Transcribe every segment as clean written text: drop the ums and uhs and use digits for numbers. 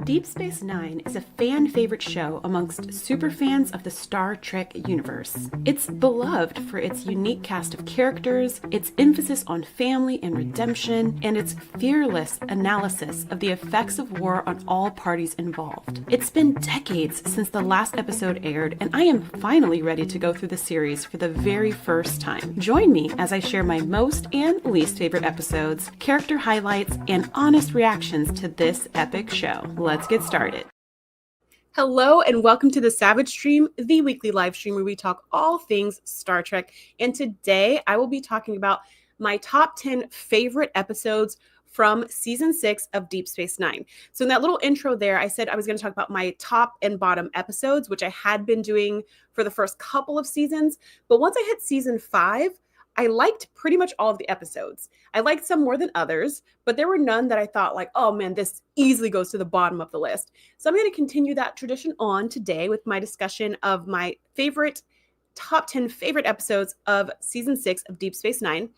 Deep Space Nine is a fan-favorite show amongst superfans of the Star Trek universe. It's beloved for its unique cast of characters, its emphasis on family and redemption, and its fearless analysis of the effects of war on all parties involved. It's been decades since the last episode aired, and I am finally ready to go through the series for the very first time. Join me as I share my most and least favorite episodes, character highlights, and honest reactions to this epic show. Let's get started. Hello and welcome to the Savage Stream, the weekly live stream where we talk all things Star Trek. And today I will be talking about my top 10 favorite episodes from season 6 of Deep Space Nine. So in that little intro there, I said I was going to talk about my top and bottom episodes, which I had been doing for the first couple of seasons. But once I hit season 5, I liked pretty much all of the episodes. I liked some more than others, but there were none that I thought like, oh man, this easily goes to the bottom of the list. So I'm going to continue that tradition on today with my discussion of my top 10 favorite episodes of season 6 of Deep Space Nine.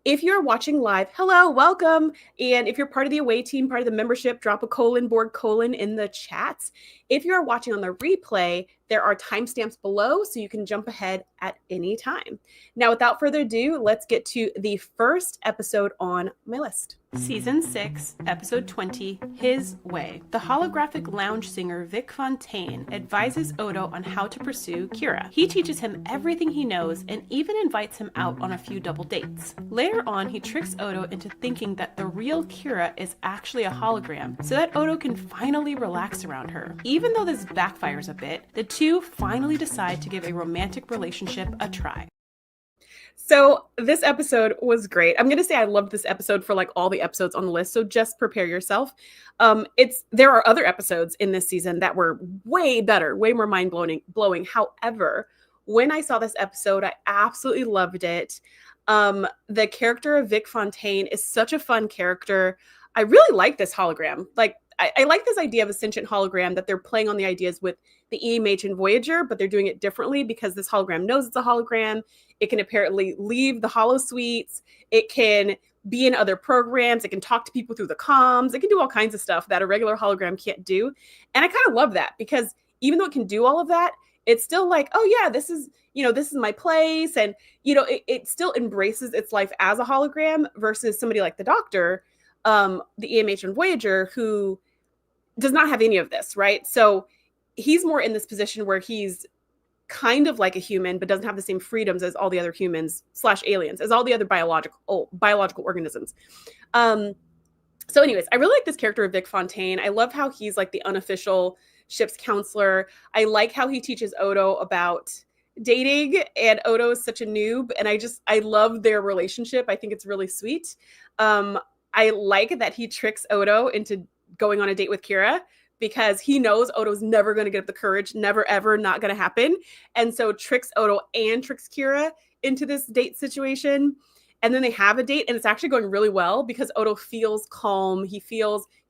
If you're watching live, hello, welcome. And if you're part of the away team, part of the membership, drop a board colon in the chats. If you're watching on the replay, there are timestamps below so you can jump ahead at any time. Now, without further ado, let's get to the first episode on my list. Season 6, Episode 20, His Way. The holographic lounge singer Vic Fontaine advises Odo on how to pursue Kira. He teaches him everything he knows and even invites him out on a few double dates. Later on, he tricks Odo into thinking that the real Kira is actually a hologram so that Odo can finally relax around her. Even though this backfires a bit, the two finally decide to give a romantic relationship a try. So this episode was great. I'm going to say I loved this episode for like all the episodes on the list. So just prepare yourself. There are other episodes in this season that were way better, way more mind-blowing. However, when I saw this episode, I absolutely loved it. The character of Vic Fontaine is such a fun character. I really like this hologram. Like, I like this idea of a sentient hologram that they're playing on the ideas with the EMH and Voyager, but they're doing it differently because this hologram knows it's a hologram. It can apparently leave the holosuites. It can be in other programs. It can talk to people through the comms. It can do all kinds of stuff that a regular hologram can't do. And I kind of love that because even though it can do all of that, it's still like, oh yeah, this is my place. And, it still embraces its life as a hologram versus somebody like the Doctor, the EMH and Voyager, who does not have any of this, right? So he's more in this position where he's kind of like a human, but doesn't have the same freedoms as all the other humans / aliens, as all the other biological organisms. So anyways, I really like this character of Vic Fontaine. I love how he's like the unofficial ship's counselor. I like how he teaches Odo about dating, and Odo is such a noob. And I love their relationship. I think it's really sweet. I like that he tricks Odo into going on a date with Kira because he knows Odo's never going to get up the courage, never, ever, not going to happen. And so tricks Odo and tricks Kira into this date situation. And then they have a date and it's actually going really well because Odo feels calm. He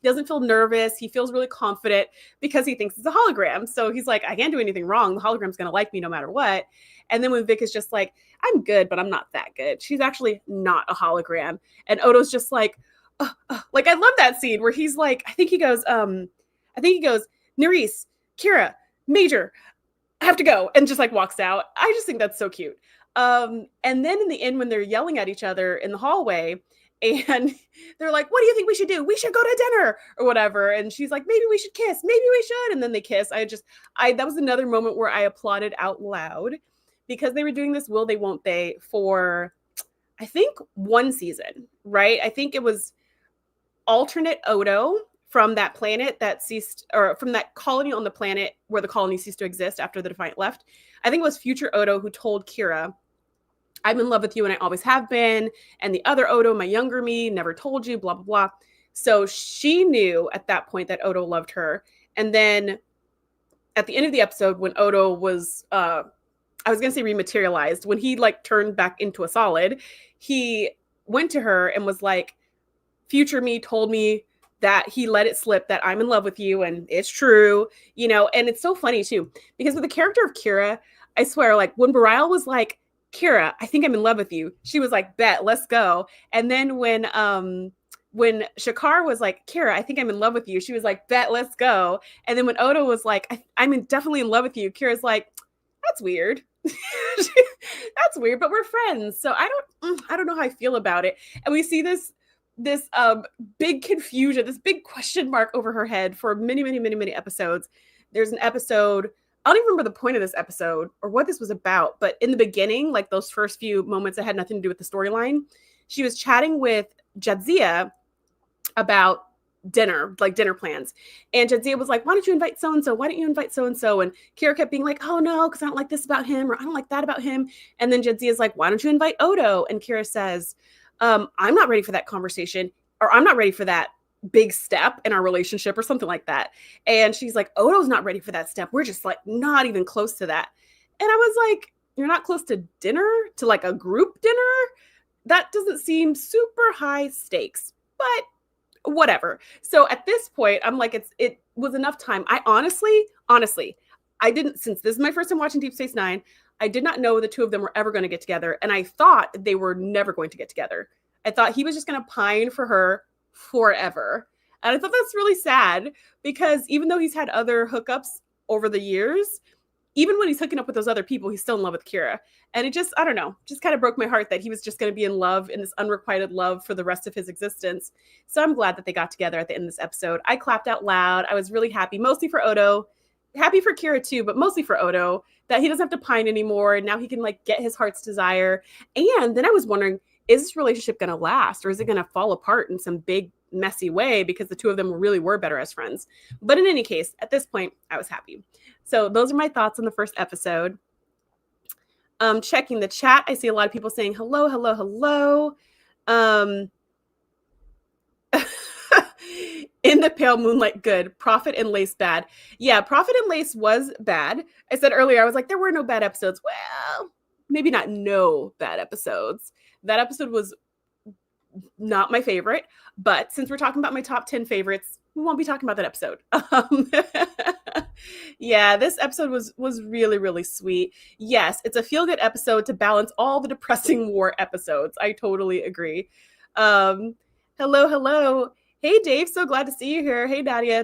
doesn't feel nervous. He feels really confident because he thinks it's a hologram. So he's like, I can't do anything wrong. The hologram's going to like me no matter what. And then when Vic is just like, I'm good, but I'm not that good. She's actually not a hologram. And Odo's just like, like, I love that scene where he's like, I think he goes, Nerys, Kira, Major, I have to go. And just like walks out. I just think that's so cute. And then in the end, when they're yelling at each other in the hallway and they're like, what do you think we should do? We should go to dinner or whatever. And she's like, maybe we should kiss. Maybe we should. And then they kiss. That was another moment where I applauded out loud because they were doing this will they, won't they for, I think, one season, right? I think it was alternate Odo from that planet that ceased, or from that colony on the planet where the colony ceased to exist after the Defiant left. I think it was future Odo who told Kira, I'm in love with you and I always have been. And the other Odo, my younger me, never told you, blah, blah, blah. So she knew at that point that Odo loved her. And then at the end of the episode, when Odo was, I was going to say rematerialized, when he like turned back into a solid, he went to her and was like, future me told me that he let it slip that I'm in love with you and it's true, and it's so funny too, because with the character of Kira, I swear, like when Bareil was like, Kira, I think I'm in love with you, she was like, bet, let's go. And then when when Shakar was like, Kira, I think I'm in love with you, she was like, bet, let's go. And then when Odo was like, I'm definitely in love with you, Kira's like, that's weird. That's weird, but we're friends. So I don't know how I feel about it. And we see this big confusion, this big question mark over her head for many episodes. There's an episode, I don't even remember the point of this episode or what this was about, but in the beginning, like those first few moments that had nothing to do with the storyline, she was chatting with Jadzia about dinner plans. And Jadzia was like, why don't you invite so-and-so? Why don't you invite so-and-so? And Kira kept being like, oh no, because I don't like this about him, or I don't like that about him. And then Jadzia's like, why don't you invite Odo? And Kira says, I'm not ready for that conversation, or I'm not ready for that big step in our relationship, or something like that. And she's like, Odo's not ready for that step. We're just like not even close to that. And I was like, you're not close to dinner, to like a group dinner? That doesn't seem super high stakes, but whatever. So at this point, I'm like, it was enough time. I honestly, I didn't, since this is my first time watching Deep Space Nine, I did not know the two of them were ever going to get together. And I thought they were never going to get together. I thought he was just going to pine for her forever. And I thought that's really sad, because even though he's had other hookups over the years, even when he's hooking up with those other people, he's still in love with Kira. And it just, I don't know, just kind of broke my heart that he was just going to be in love, in this unrequited love, for the rest of his existence. So I'm glad that they got together at the end of this episode. I clapped out loud. I was really happy, mostly for Odo. Happy for Kira too, but mostly for Odo, that he doesn't have to pine anymore. And now he can like get his heart's desire. And then I was wondering, is this relationship going to last, or is it going to fall apart in some big messy way, because the two of them really were better as friends? But in any case, at this point, I was happy. So those are my thoughts on the first episode. Checking the chat, I see a lot of people saying hello. In the Pale Moonlight, good. Prophet and Lace, bad. Yeah, Prophet and Lace was bad. I said earlier, I was like, there were no bad episodes. Well, maybe not no bad episodes. That episode was not my favorite, but since we're talking about my top 10 favorites, we won't be talking about that episode. Yeah, this episode was really sweet. Yes, it's a feel-good episode to balance all the depressing war episodes. I totally agree. Hello. Hey, Dave, so glad to see you here. Hey, Nadia.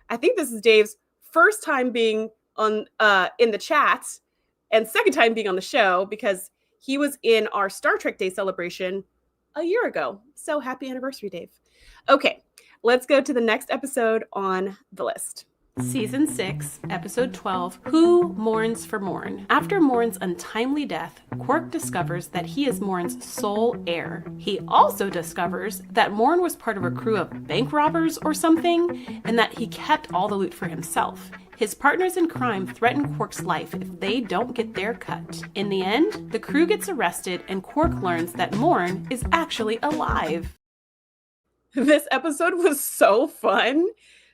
I think this is Dave's first time being on in the chat, and second time being on the show, because he was in our Star Trek Day celebration a year ago. So happy anniversary, Dave. Okay, let's go to the next episode on the list. Season 6, Episode 12, Who Mourns for Morn? After Morn's untimely death, Quark discovers that he is Morn's sole heir. He also discovers that Morn was part of a crew of bank robbers or something, and that he kept all the loot for himself. His partners in crime threaten Quark's life if they don't get their cut. In the end, the crew gets arrested, and Quark learns that Morn is actually alive. This episode was so fun.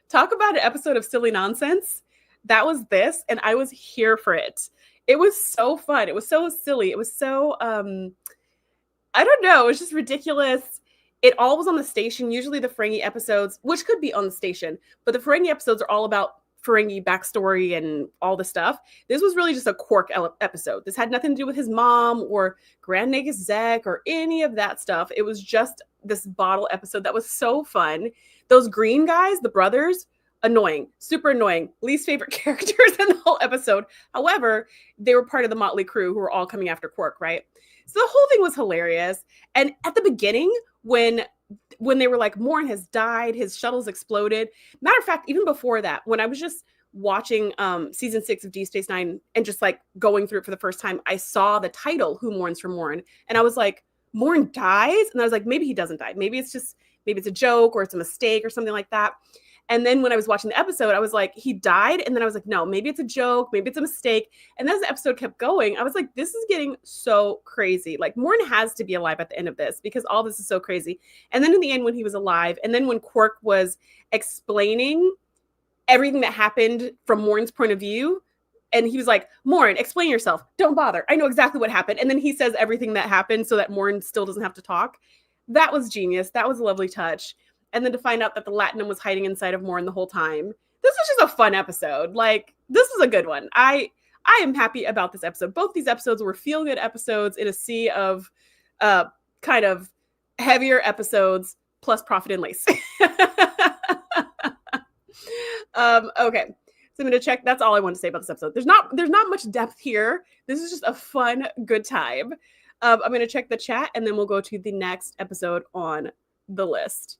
Talk about an episode of silly nonsense. That was this, and I was here for it. It was so fun. It was so silly. It was so, I don't know. It was just ridiculous. It all was on the station. Usually the Ferengi episodes, which could be on the station, but the Ferengi episodes are all about Ferengi backstory and all the stuff. This was really just a Quark episode. This had nothing to do with his mom or Grand Nagus Zek or any of that stuff. It was just this bottle episode that was so fun. Those green guys, the brothers, annoying, super annoying, least favorite characters in the whole episode. However, they were part of the motley crew who were all coming after Quark, right? So the whole thing was hilarious. And at the beginning, when they were like, Morn has died, his shuttle's exploded. Matter of fact, even before that, when I was just watching season 6 of Deep Space Nine and just like going through it for the first time, I saw the title, Who Mourns for Morn? And I was like, Morn dies? And I was like, maybe he doesn't die. Maybe it's a joke, or it's a mistake or something like that. And then when I was watching the episode, I was like, he died? And then I was like, no, maybe it's a joke. Maybe it's a mistake. And as the episode kept going, I was like, this is getting so crazy. Like, Morn has to be alive at the end of this, because all this is so crazy. And then in the end, when he was alive, and then when Quark was explaining everything that happened from Morn's point of view, and he was like, Morn, explain yourself. Don't bother. I know exactly what happened. And then he says everything that happened so that Morn still doesn't have to talk. That was genius. That was a lovely touch. And then to find out that the Latinum was hiding inside of Morn the whole time. This was just a fun episode. Like, this was a good one. I am happy about this episode. Both these episodes were feel-good episodes in a sea of kind of heavier episodes, plus profit and lace. Okay. So I'm going to check. That's all I want to say about this episode. There's not much depth here. This is just a fun, good time. I'm going to check the chat and then we'll go to the next episode on the list.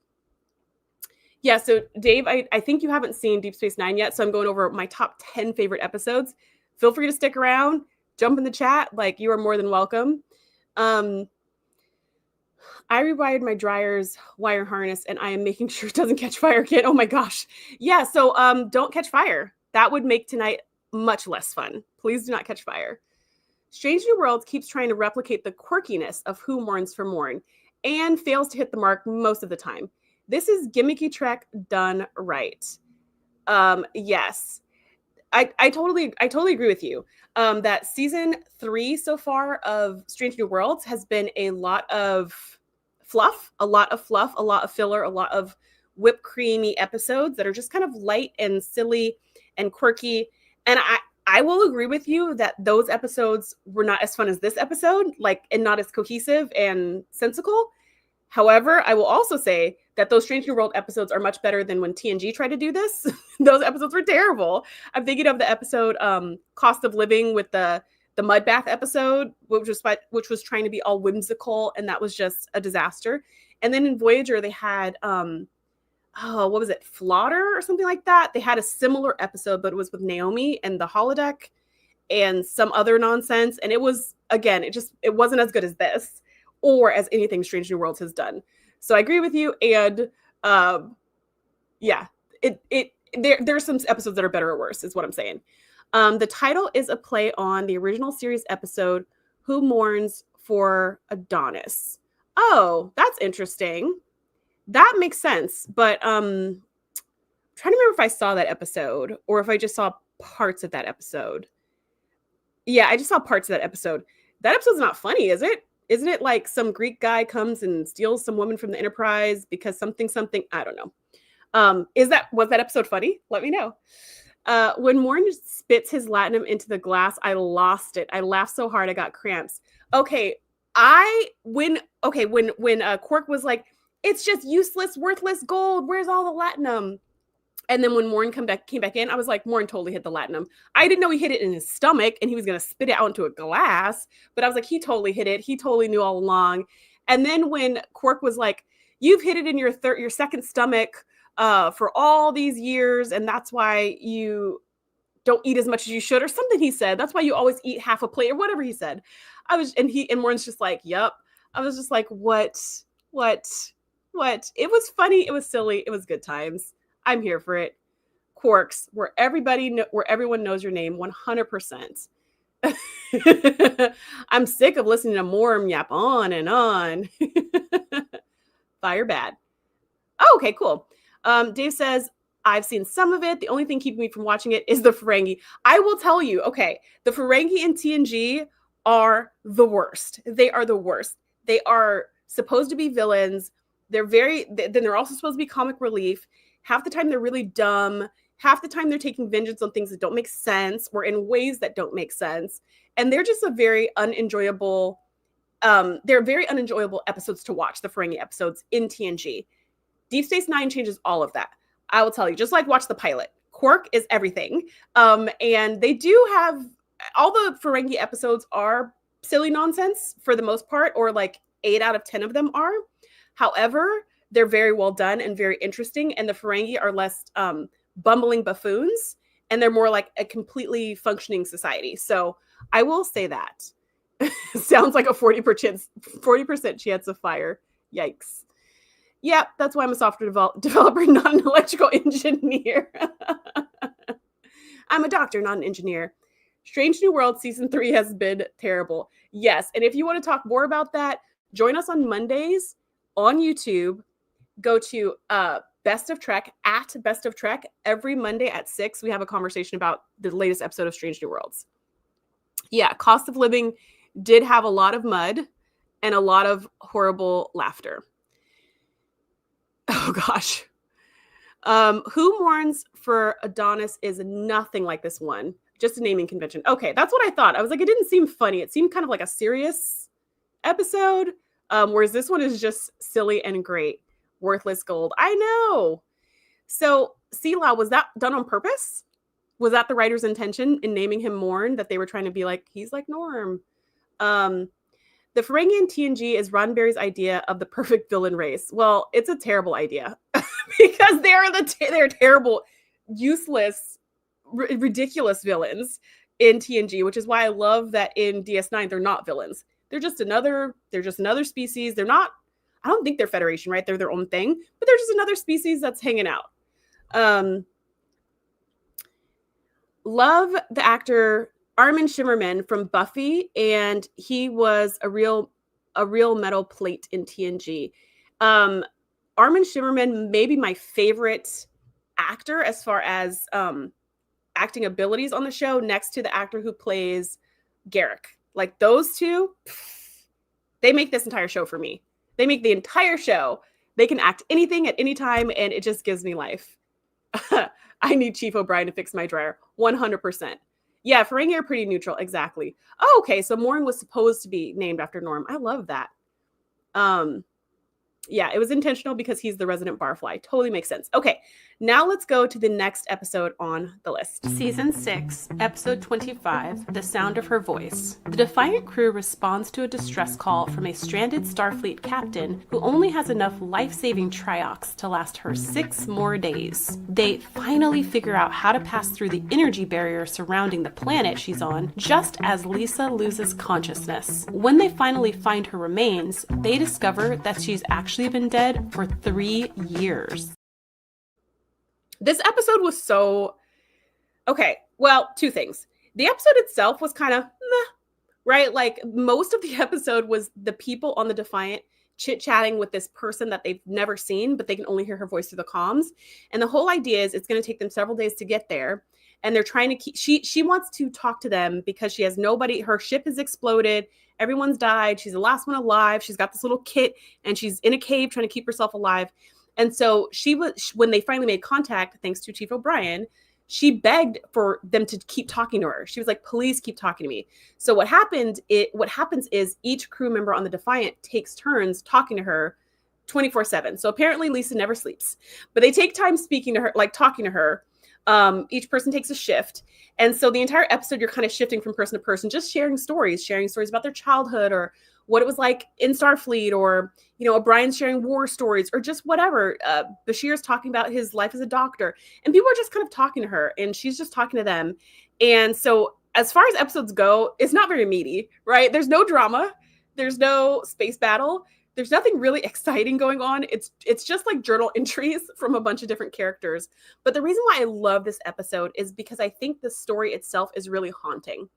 Yeah, so Dave, I think you haven't seen Deep Space Nine yet, so I'm going over my top 10 favorite episodes. Feel free to stick around, jump in the chat, like you are more than welcome. I rewired my dryer's wire harness and I am making sure it doesn't catch fire again. Oh my gosh. Yeah, so don't catch fire. That would make tonight much less fun. Please do not catch fire. Strange New Worlds keeps trying to replicate the quirkiness of Who Mourns for Morn and fails to hit the mark most of the time. This is gimmicky Trek done right. Yes. I totally agree with you. That season 3 so far of Strange New Worlds has been a lot of fluff, a lot of filler, a lot of whipped creamy episodes that are just kind of light and silly and quirky. And I will agree with you that those episodes were not as fun as this episode, and not as cohesive and sensical. However, I will also say that those Strange New World episodes are much better than when TNG tried to do this. Those episodes were terrible. I'm thinking of the episode Cost of Living with the mud bath episode, which was trying to be all whimsical, and that was just a disaster. And then in Voyager, they had what was it, Flaughter or something like that? They had a similar episode, but it was with Naomi and the holodeck and some other nonsense. And it was, again, it wasn't as good as this or as anything Strange New Worlds has done. So I agree with you. And yeah, there's some episodes that are better or worse, is what I'm saying. The title is a play on the original series episode, Who Mourns for Adonis. Oh, that's interesting. That makes sense. But trying to remember if I saw that episode or if I just saw parts of that episode. Yeah, I just saw parts of that episode. That episode's not funny, is it? Isn't it like some Greek guy comes and steals some woman from the Enterprise because something? I don't know. Was that episode funny? Let me know. When Morn spits his latinum into the glass, I lost it. I laughed so hard I got cramps. Okay, when Quark was like, it's just useless, worthless gold. Where's all the latinum? And then when Morn came back in, I was like, Morn totally hit the latinum. I didn't know he hit it in his stomach and he was going to spit it out into a glass. But I was like, he totally hit it. He totally knew all along. And then when Quark was like, you've hit it in your second stomach for all these years. And that's why you don't eat as much as you should, or something he said. That's why you always eat half a plate or whatever he said. And Morn's just like, yep. I was just like, what? It was funny. It was silly. It was good times. I'm here for it. Quarks, where everyone knows your name 100%. I'm sick of listening to Morn yap on and on. Fire bad. Oh, okay, cool. Dave says, I've seen some of it. The only thing keeping me from watching it is the Ferengi. I will tell you, okay, the Ferengi in TNG are the worst. They are the worst. They are supposed to be villains. Then they're also supposed to be comic relief. Half the time they're really dumb. Half the time they're taking vengeance on things that don't make sense or in ways that don't make sense. And they're just very unenjoyable episodes to watch, the Ferengi episodes in TNG. Deep Space Nine changes all of that. I will tell you, just like watch the pilot. Quark is everything. And they do have, all the Ferengi episodes are silly nonsense for the most part, or like 8 out of 10 of them are. However, they're very well done and very interesting. And the Ferengi are less bumbling buffoons, and they're more like a completely functioning society. So I will say that. Sounds like a 40% chance of fire. Yikes. Yep, that's why I'm a software developer, not an electrical engineer. I'm a doctor, not an engineer. Strange New World Season 3 has been terrible. Yes, and if you want to talk more about that, join us on Mondays on YouTube. Go to Best of Trek, at Best of Trek. Every Monday at 6, we have a conversation about the latest episode of Strange New Worlds. Yeah, Cost of Living did have a lot of mud and a lot of horrible laughter. Oh, gosh. Who Mourns for Adonis is nothing like this one. Just a naming convention. Okay, that's what I thought. I was like, it didn't seem funny. It seemed kind of like a serious episode, whereas this one is just silly and great. Worthless gold. I know. So, Sela, was that done on purpose? Was that the writer's intention in naming him Morn, that they were trying to be like, he's like Norm? The Ferengian TNG is Roddenberry's idea of the perfect villain race. Well, it's a terrible idea because they're terrible, useless, ridiculous villains in TNG, which is why I love that in DS9 they're not villains. They're just another species. They're not, I don't think they're Federation, right? They're their own thing, but they're just another species that's hanging out. Love the actor Armin Shimmerman from Buffy, and he was a real metal plate in TNG. Armin Shimmerman may be my favorite actor as far as acting abilities on the show, next to the actor who plays Garrick. Like those two, they make this entire show for me. They make the entire show. They can act anything at any time, and it just gives me life. I need Chief O'Brien to fix my dryer. 100%. Yeah, Ferengi are pretty neutral. Exactly. Oh, okay. So Morn was supposed to be named after Norm. I love that. Yeah, it was intentional because he's the resident barfly. Totally makes sense. Okay, now let's go to the next episode on the list. Season 6, Episode 25, The Sound of Her Voice. The Defiant crew responds to a distress call from a stranded Starfleet captain who only has enough life-saving triox to last her 6 more days. They finally figure out how to pass through the energy barrier surrounding the planet she's on, just as Lisa loses consciousness. When they finally find her remains, they discover that she's actually been dead for 3 years. This episode was so... Okay, well, 2 things. The episode itself was kind of meh, right? Like, most of the episode was the people on the Defiant chit-chatting with this person that they've never seen, but they can only hear her voice through the comms. And the whole idea is it's going to take them several days to get there. And they're trying to keep... She wants to talk to them because she has nobody... Her ship has exploded. Everyone's died. She's the last one alive. She's got this little kit, and she's in a cave trying to keep herself alive. And so when they finally made contact, thanks to Chief O'Brien, she begged for them to keep talking to her. She was like, please keep talking to me. So what happens is each crew member on the Defiant takes turns talking to her 24/7. So apparently Lisa never sleeps, but they take time speaking to her, like talking to her. Each person takes a shift. And so the entire episode, you're kind of shifting from person to person, just sharing stories about their childhood or what it was like in Starfleet, or, you know, O'Brien's sharing war stories or just whatever. Bashir's talking about his life as a doctor, and people are just kind of talking to her and she's just talking to them. And so as far as episodes go, it's not very meaty, right? There's no drama. There's no space battle. There's nothing really exciting going on. It's just like journal entries from a bunch of different characters. But the reason why I love this episode is because I think the story itself is really haunting.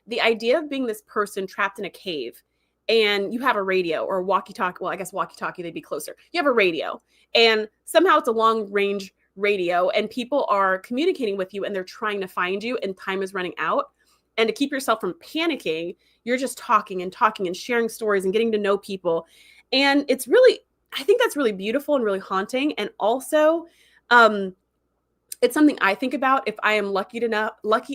The idea of being this person trapped in a cave, and you have a radio or a walkie-talkie. Well, I guess walkie-talkie, they'd be closer. You have a radio, and somehow it's a long-range radio, and people are communicating with you, and they're trying to find you, and time is running out. And to keep yourself from panicking, you're just talking and sharing stories and getting to know people. And it's really, I think that's really beautiful and really haunting. And also, it's something I think about if I am lucky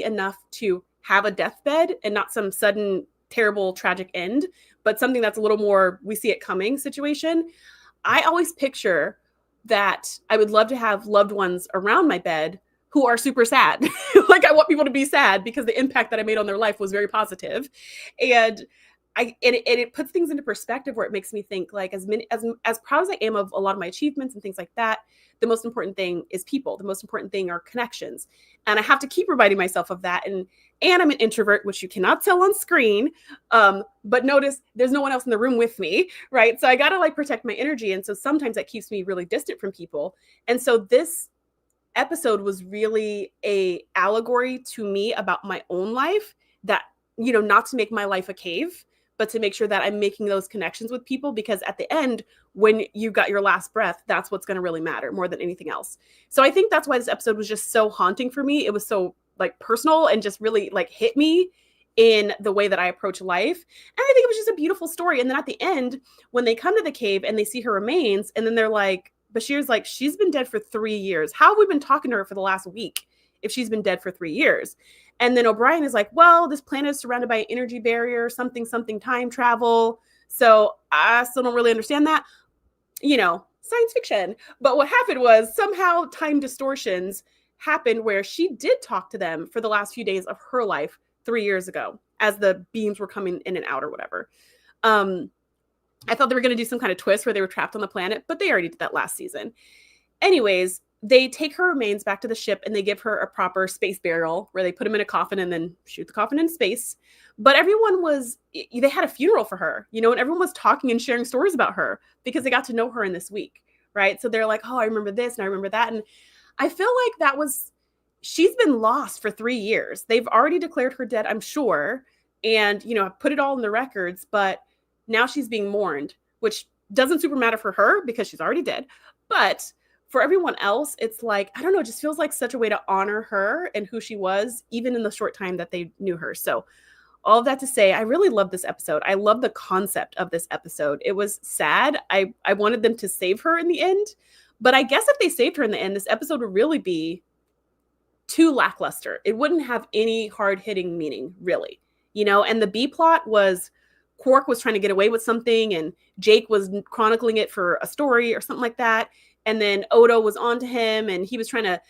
enough to have a deathbed and not some sudden, terrible, tragic end, but something that's a little more, we see it coming situation. I always picture that I would love to have loved ones around my bed who are super sad. Like, I want people to be sad because the impact that I made on their life was very positive. And it puts things into perspective where it makes me think, like, as proud as I am of a lot of my achievements and things like that, the most important thing is people. The most important thing are connections. And I have to keep reminding myself of that. And I'm an introvert, which you cannot tell on screen. But notice there's no one else in the room with me, right? So I got to like protect my energy. And so sometimes that keeps me really distant from people. And so this episode was really a allegory to me about my own life, that, you know, not to make my life a cave, but to make sure that I'm making those connections with people, because at the end, when you got your last breath, that's what's going to really matter more than anything else. So I think that's why this episode was just so haunting for me. It was so like personal and just really like hit me in the way that I approach life. And I think it was just a beautiful story. And then at the end, when they come to the cave and they see her remains, and then they're like, Bashir's like, she's been dead for 3 years. How have we been talking to her for the last week if she's been dead for 3 years? And then O'Brien is like, well, this planet is surrounded by an energy barrier, something time travel. So I still don't really understand that. You know, science fiction. But what happened was somehow time distortions happened where she did talk to them for the last few days of her life 3 years ago as the beams were coming in and out or whatever. I thought they were going to do some kind of twist where they were trapped on the planet, but they already did that last season. Anyways, they take her remains back to the ship and they give her a proper space burial where they put them in a coffin and then shoot the coffin in space. But they had a funeral for her, and everyone was talking and sharing stories about her because they got to know her in this week, right? So they're like, oh, I remember this and I remember that. And I feel like she's been lost for 3 years. They've already declared her dead, I'm sure, and, put it all in the records, but now she's being mourned, which doesn't super matter for her because she's already dead. But for everyone else, it's like, I don't know, it just feels like such a way to honor her and who she was, even in the short time that they knew her. So all of that to say, I really love this episode. I love the concept of this episode. It was sad. I wanted them to save her in the end. But I guess if they saved her in the end, this episode would really be too lackluster. It wouldn't have any hard-hitting meaning, really. And the B plot was Quark was trying to get away with something and Jake was chronicling it for a story or something like that. And then Odo was onto him and he was trying to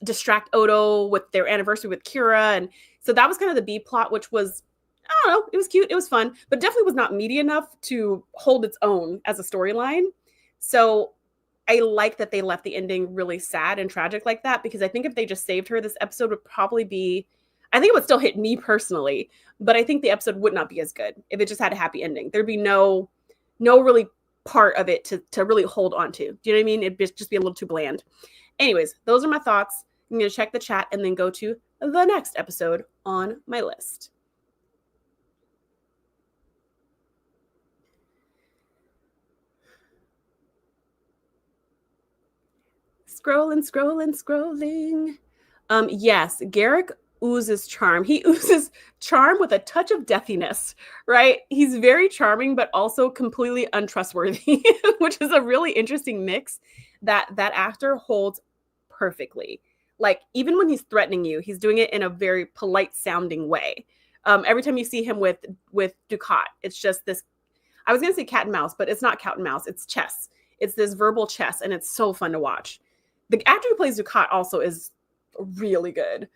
distract Odo with their anniversary with Kira. And so that was kind of the B plot, which was, I don't know, it was cute. It was fun, but definitely was not meaty enough to hold its own as a storyline. So I like that they left the ending really sad and tragic like that, because I think if they just saved her, this episode would probably be, I think it would still hit me personally, but I think the episode would not be as good if it just had a happy ending. There'd be no really part of it to really hold on to. Do you know what I mean? It'd just be a little too bland. Anyways, those are my thoughts. I'm going to check the chat and then go to the next episode on my list. Scrolling. Yes, Garrick oozes charm. He oozes charm with a touch of deathiness, right? He's very charming, but also completely untrustworthy, which is a really interesting mix that actor holds perfectly. Like, even when he's threatening you, he's doing it in a very polite sounding way. Every time you see him with Ducat, it's just this, I was going to say cat and mouse, but it's not cat and mouse. It's chess. It's this verbal chess, and it's so fun to watch. The actor who plays Ducat also is really good.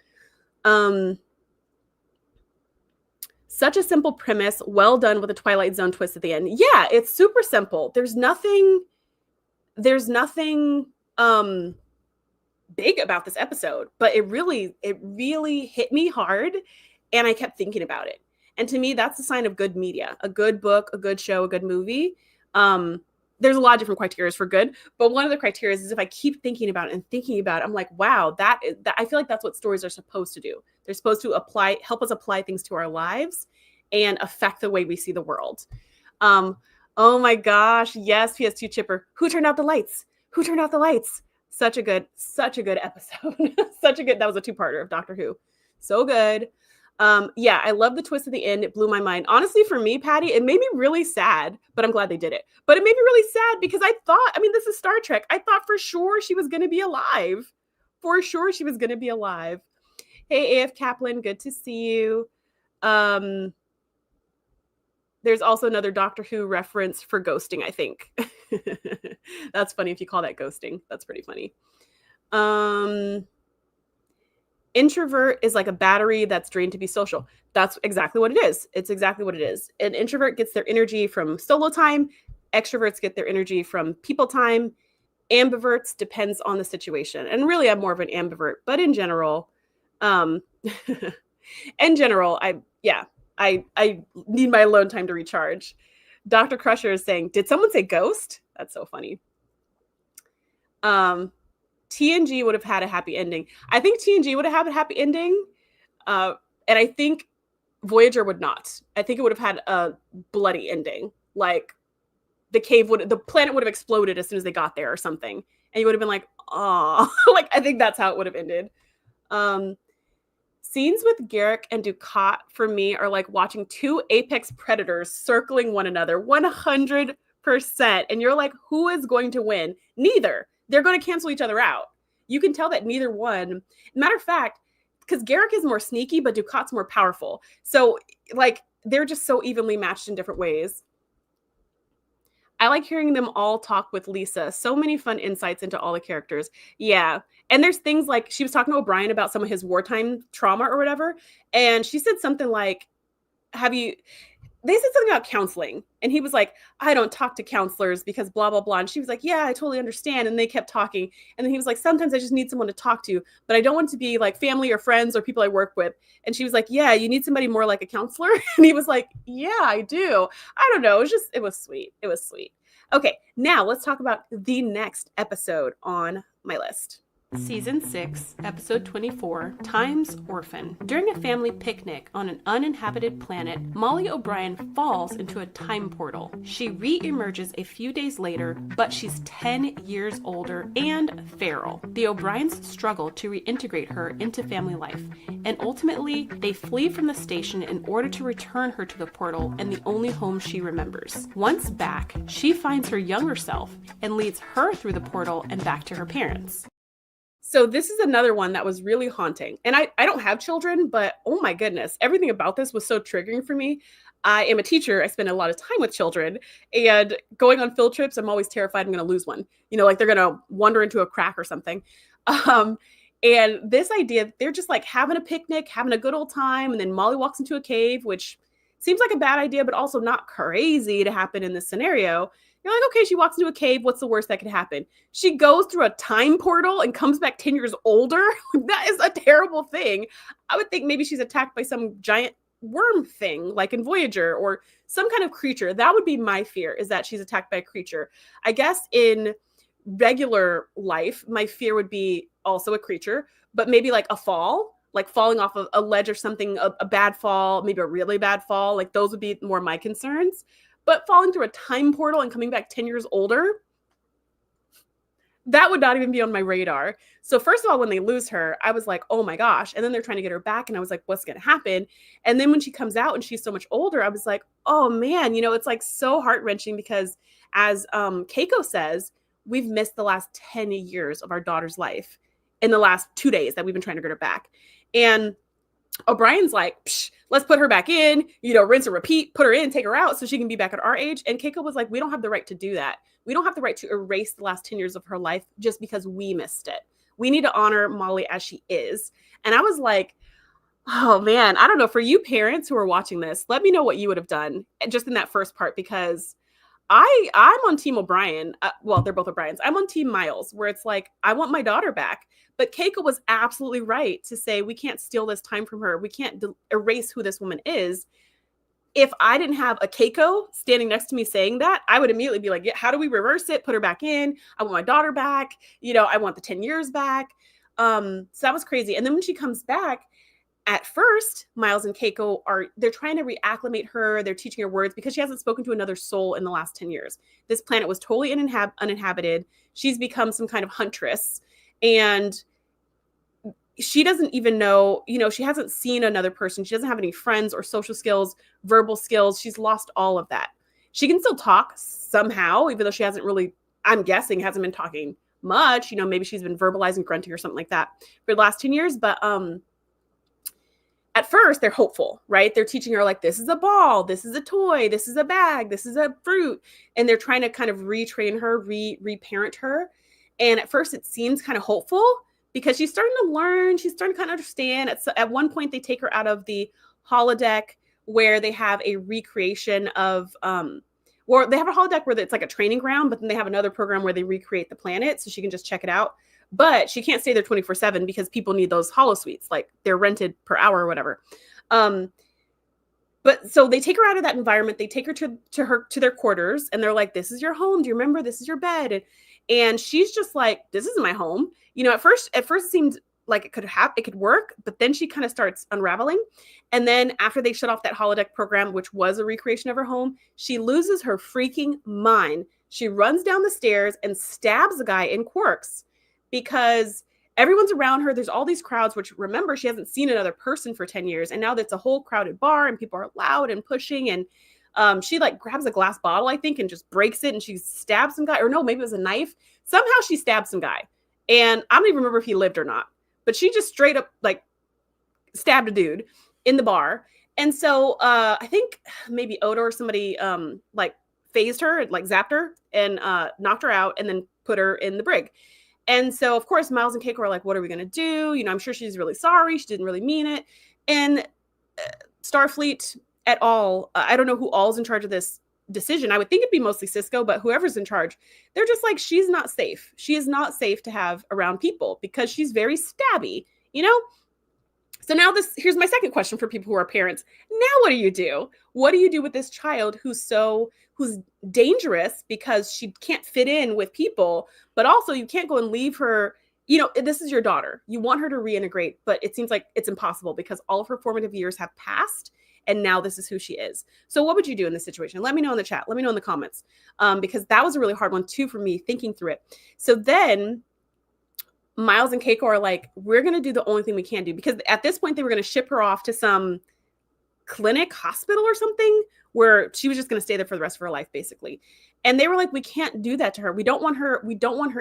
Such a simple premise, well done with a Twilight Zone twist at the end. Yeah, it's super simple. There's nothing big about this episode, but it really hit me hard, and I kept thinking about it. And to me, that's a sign of good media, a good book, a good show, a good movie. There's a lot of different criteria for good, but one of the criteria is if I keep thinking about it, I'm like, wow, that I feel like that's what stories are supposed to do. They're supposed to help us apply things to our lives and affect the way we see the world. Oh my gosh, yes, PS2 Chipper. Who turned out the lights? Such a good episode. That was a two-parter of Doctor Who. So good. Yeah, I love the twist at the end. It blew my mind. Honestly, for me, Patty, it made me really sad, but I'm glad they did it. But it made me really sad because this is Star Trek. I thought for sure she was going to be alive. Hey, AF Kaplan, good to see you. There's also another Doctor Who reference for ghosting, I think. That's funny if you call that ghosting. That's pretty funny. Introvert is like a battery that's drained to be social. That's exactly what it is. It's exactly what it is. An introvert gets their energy from solo time. Extroverts get their energy from people time. Ambiverts depends on the situation. And really, I'm more of an ambivert. But in general, I need my alone time to recharge. Dr. Crusher is saying, did someone say ghost? That's so funny. TNG would have had a happy ending. I think TNG would have had a happy ending. And I think Voyager would not. I think it would have had a bloody ending. Like the planet would have exploded as soon as they got there or something. And you would have been like, oh, like, I think that's how it would have ended. Scenes with Garrick and Ducat for me are like watching two apex predators circling one another 100%. And you're like, who is going to win? Neither. They're going to cancel each other out. You can tell that neither one. Matter of fact, because Garrick is more sneaky, but Ducat's more powerful. So, like, they're just so evenly matched in different ways. I like hearing them all talk with Lisa. So many fun insights into all the characters. Yeah. And there's things like she was talking to O'Brien about some of his wartime trauma or whatever. And she said something like, they said something about counseling. And he was like, I don't talk to counselors because blah, blah, blah. And she was like, yeah, I totally understand. And they kept talking. And then he was like, sometimes I just need someone to talk to, but I don't want to be like family or friends or people I work with. And she was like, yeah, you need somebody more like a counselor. And he was like, yeah, I do. I don't know. It was sweet. It was sweet. Okay, now let's talk about the next episode on my list. Season 6, Episode 24, Time's Orphan. During a family picnic on an uninhabited planet, Molly O'Brien falls into a time portal. She re-emerges a few days later, but she's 10 years older and feral. The O'Briens struggle to reintegrate her into family life, and ultimately, they flee from the station in order to return her to the portal and the only home she remembers. Once back, she finds her younger self and leads her through the portal and back to her parents. So this is another one that was really haunting. And I don't have children, but oh my goodness, everything about this was so triggering for me. I am a teacher. I spend a lot of time with children, and going on field trips, I'm always terrified I'm going to lose one. You know, like they're going to wander into a crack or something. And this idea, they're just like having a picnic, having a good old time. And then Molly walks into a cave, which seems like a bad idea, but also not crazy to happen in this scenario. You're like, okay, she walks into a cave. What's the worst that could happen? She goes through a time portal and comes back 10 years older. That is a terrible thing. I would think maybe she's attacked by some giant worm thing, like in Voyager, or some kind of creature. That would be my fear, is that she's attacked by a creature. I guess in regular life, my fear would be also a creature, but maybe like a fall, like falling off of a ledge or something, a bad fall, maybe a really bad fall. Like those would be more my concerns. But falling through a time portal and coming back 10 years older, that would not even be on my radar. So first of all, when they lose her, I was like, oh my gosh. And then they're trying to get her back. And I was like, what's going to happen? And then when she comes out and she's so much older, I was like, oh man, you know, it's like so heart-wrenching because as Keiko says, we've missed the last 10 years of our daughter's life in the last 2 days that we've been trying to get her back. And O'Brien's like, let's put her back in, you know, rinse and repeat, put her in, take her out so she can be back at our age. And Keiko was like, we don't have the right to do that. We don't have the right to erase the last 10 years of her life just because we missed it. We need to honor Molly as she is. And I was like, oh man, I don't know. For you parents who are watching this, let me know what you would have done just in that first part, because I'm on Team O'Brien. Well, they're both O'Briens. I'm on Team Miles, where it's like, I want my daughter back. But Keiko was absolutely right to say, we can't steal this time from her. We can't erase who this woman is. If I didn't have a Keiko standing next to me saying that, I would immediately be like, yeah, how do we reverse it? Put her back in. I want my daughter back. You know, I want the 10 years back. So that was crazy. And then when she comes back, at first, Miles and Keiko they're trying to reacclimate her. They're teaching her words because she hasn't spoken to another soul in the last 10 years. This planet was totally uninhabited. She's become some kind of huntress. And she doesn't even know, you know, she hasn't seen another person. She doesn't have any friends or social skills, verbal skills. She's lost all of that. She can still talk somehow, even though she hasn't really, I'm guessing, hasn't been talking much. You know, maybe she's been verbalizing, grunting or something like that for the last 10 years. But at first, they're hopeful, right? They're teaching her like, this is a ball, this is a toy, this is a bag, this is a fruit. And they're trying to kind of retrain her, reparent her. And at first, it seems kind of hopeful because she's starting to learn. She's starting to kind of understand. At one point, they take her out of the holodeck where they have a recreation of, or they have a holodeck where it's like a training ground, but then they have another program where they recreate the planet so she can just check it out. But she can't stay there 24/7 because people need those holosuites. Like they're rented per hour or whatever. But so they take her out of that environment. They take her to their quarters and they're like, this is your home. Do you remember? This is your bed. And she's just like, this isn't my home. You know, at first it seemed like it could work, but then she kind of starts unraveling. And then after they shut off that holodeck program, which was a recreation of her home, she loses her freaking mind. She runs down the stairs and stabs a guy in Quarks because everyone's around her. There's all these crowds, which remember, she hasn't seen another person for 10 years. And now that's a whole crowded bar and people are loud and pushing. And she like grabs a glass bottle, I think, and just breaks it. And she stabs some guy, or no, maybe it was a knife. Somehow she stabbed some guy. And I don't even remember if he lived or not, but she just straight up like stabbed a dude in the bar. And so I think maybe Odo or somebody like phased her, like zapped her, and knocked her out, and then put her in the brig. And so, of course, Miles and Keiko are like, what are we going to do? You know, I'm sure she's really sorry. She didn't really mean it. And Starfleet at all, I don't know who all's in charge of this decision. I would think it'd be mostly Cisco, but whoever's in charge, they're just like, she's not safe. She is not safe to have around people because she's very stabby, you know? So now here's my second question for people who are parents. Now what do you do? What do you do with this child who's dangerous because she can't fit in with people, but also you can't go and leave her, you know, this is your daughter. You want her to reintegrate, but it seems like it's impossible because all of her formative years have passed and now this is who she is. So what would you do in this situation? Let me know in the chat. Let me know in the comments because that was a really hard one too for me thinking through it. So then Miles and Keiko are like, we're going to do the only thing we can do because at this point they were going to ship her off to some clinic, hospital or something where she was just going to stay there for the rest of her life, basically. And they were like, we can't do that to her. We don't want her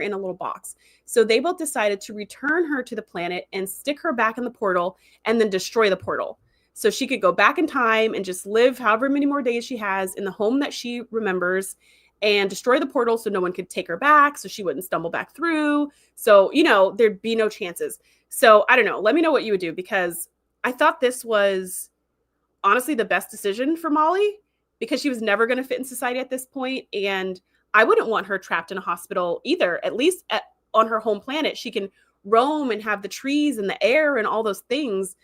in a little box. So they both decided to return her to the planet and stick her back in the portal and then destroy the portal. So she could go back in time and just live however many more days she has in the home that she remembers and destroy the portal so no one could take her back, so she wouldn't stumble back through. So, you know, there'd be no chances. So I don't know. Let me know what you would do because I thought this was honestly the best decision for Molly because she was never going to fit in society at this point. And I wouldn't want her trapped in a hospital either. At least on her home planet, she can roam and have the trees and the air and all those things.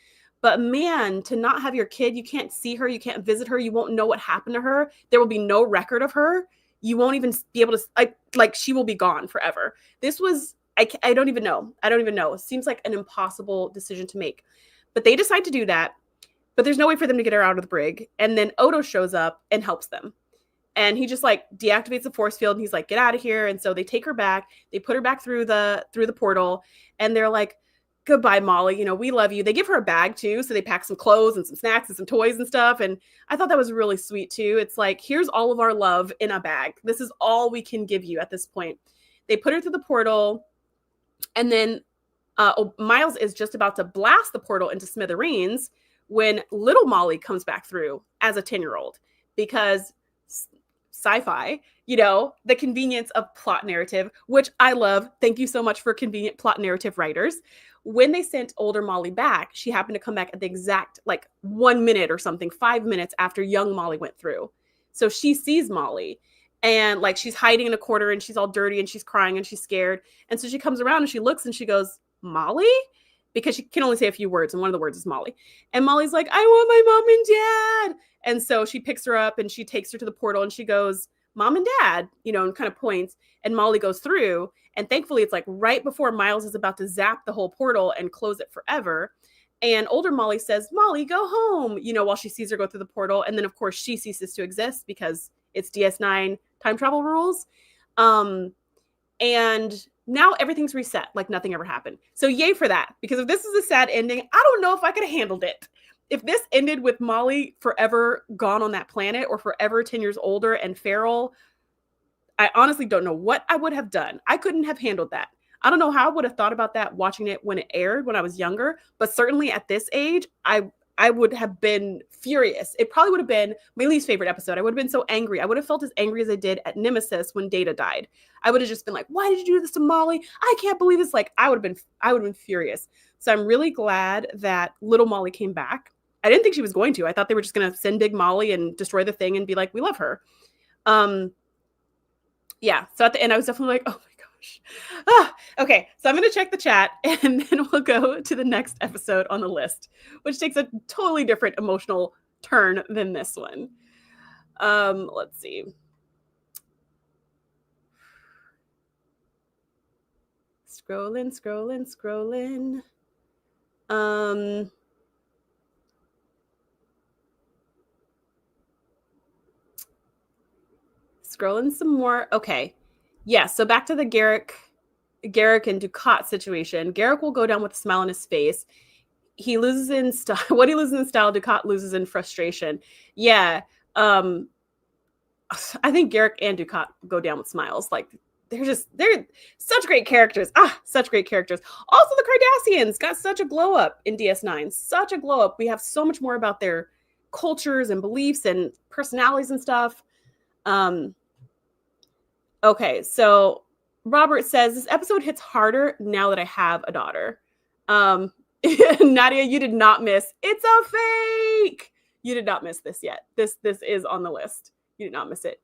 But man, to not have your kid, you can't see her, you can't visit her, you won't know what happened to her. There will be no record of her. You won't even be able to, like she will be gone forever. This was, I don't even know. I don't even know. It seems like an impossible decision to make. But they decide to do that. But there's no way for them to get her out of the brig. And then Odo shows up and helps them. And he just like deactivates the force field and he's like, get out of here. And so they take her back. They put her back through the portal. And they're like, goodbye, Molly. You know, we love you. They give her a bag too. So they pack some clothes and some snacks and some toys and stuff. And I thought that was really sweet too. It's like, here's all of our love in a bag. This is all we can give you at this point. They put her through the portal. And then Miles is just about to blast the portal into smithereens when little Molly comes back through as a 10-year-old because Sci-Fi, you know, the convenience of plot narrative, which I love. Thank you so much for convenient plot narrative writers. When they sent older Molly back, she happened to come back at the exact, like 1 minute or something, 5 minutes after young Molly went through. So she sees Molly and like she's hiding in a corner and she's all dirty and she's crying and she's scared. And so she comes around and she looks and she goes, Molly? Because she can only say a few words and one of the words is Molly. And Molly's like, I want my mom and dad. And so she picks her up and she takes her to the portal and she goes, Mom and Dad, you know, and kind of points. And Molly goes through. And thankfully, it's like right before Miles is about to zap the whole portal and close it forever. And older Molly says, Molly, go home, you know, while she sees her go through the portal. And then, of course, she ceases to exist because it's DS9 time travel rules. And now everything's reset like nothing ever happened. So yay for that, because if this is a sad ending, I don't know if I could have handled it. If this ended with Molly forever gone on that planet or forever 10 years older and feral, I honestly don't know what I would have done. I couldn't have handled that. I don't know how I would have thought about that watching it when it aired when I was younger, but certainly at this age, I would have been furious. It probably would have been my least favorite episode. I would have been so angry. I would have felt as angry as I did at Nemesis when Data died. I would have just been like, why did you do this to Molly? I can't believe this. Like, I would have been furious. So I'm really glad that little Molly came back. I didn't think she was going to. I thought they were just going to send big Molly and destroy the thing and be like, we love her. Yeah. So at the end, I was definitely like, oh my gosh. Okay. So I'm going to check the chat and then we'll go to the next episode on the list, which takes a totally different emotional turn than this one. Let's see. Scrolling. Scrolling some more. Okay. Yeah. So back to the Garrick and Ducat situation. Garrick will go down with a smile on his face. He loses in style. What he loses in style, Ducat loses in frustration. Yeah. I think Garrick and Ducat go down with smiles. Like they're such great characters. Such great characters. Also, the Cardassians got such a glow up in DS9. Such a glow up. We have so much more about their cultures and beliefs and personalities and stuff. Okay, so Robert says, this episode hits harder now that I have a daughter. Nadia, you did not miss. It's a fake. You did not miss this yet. This is on the list. You did not miss it.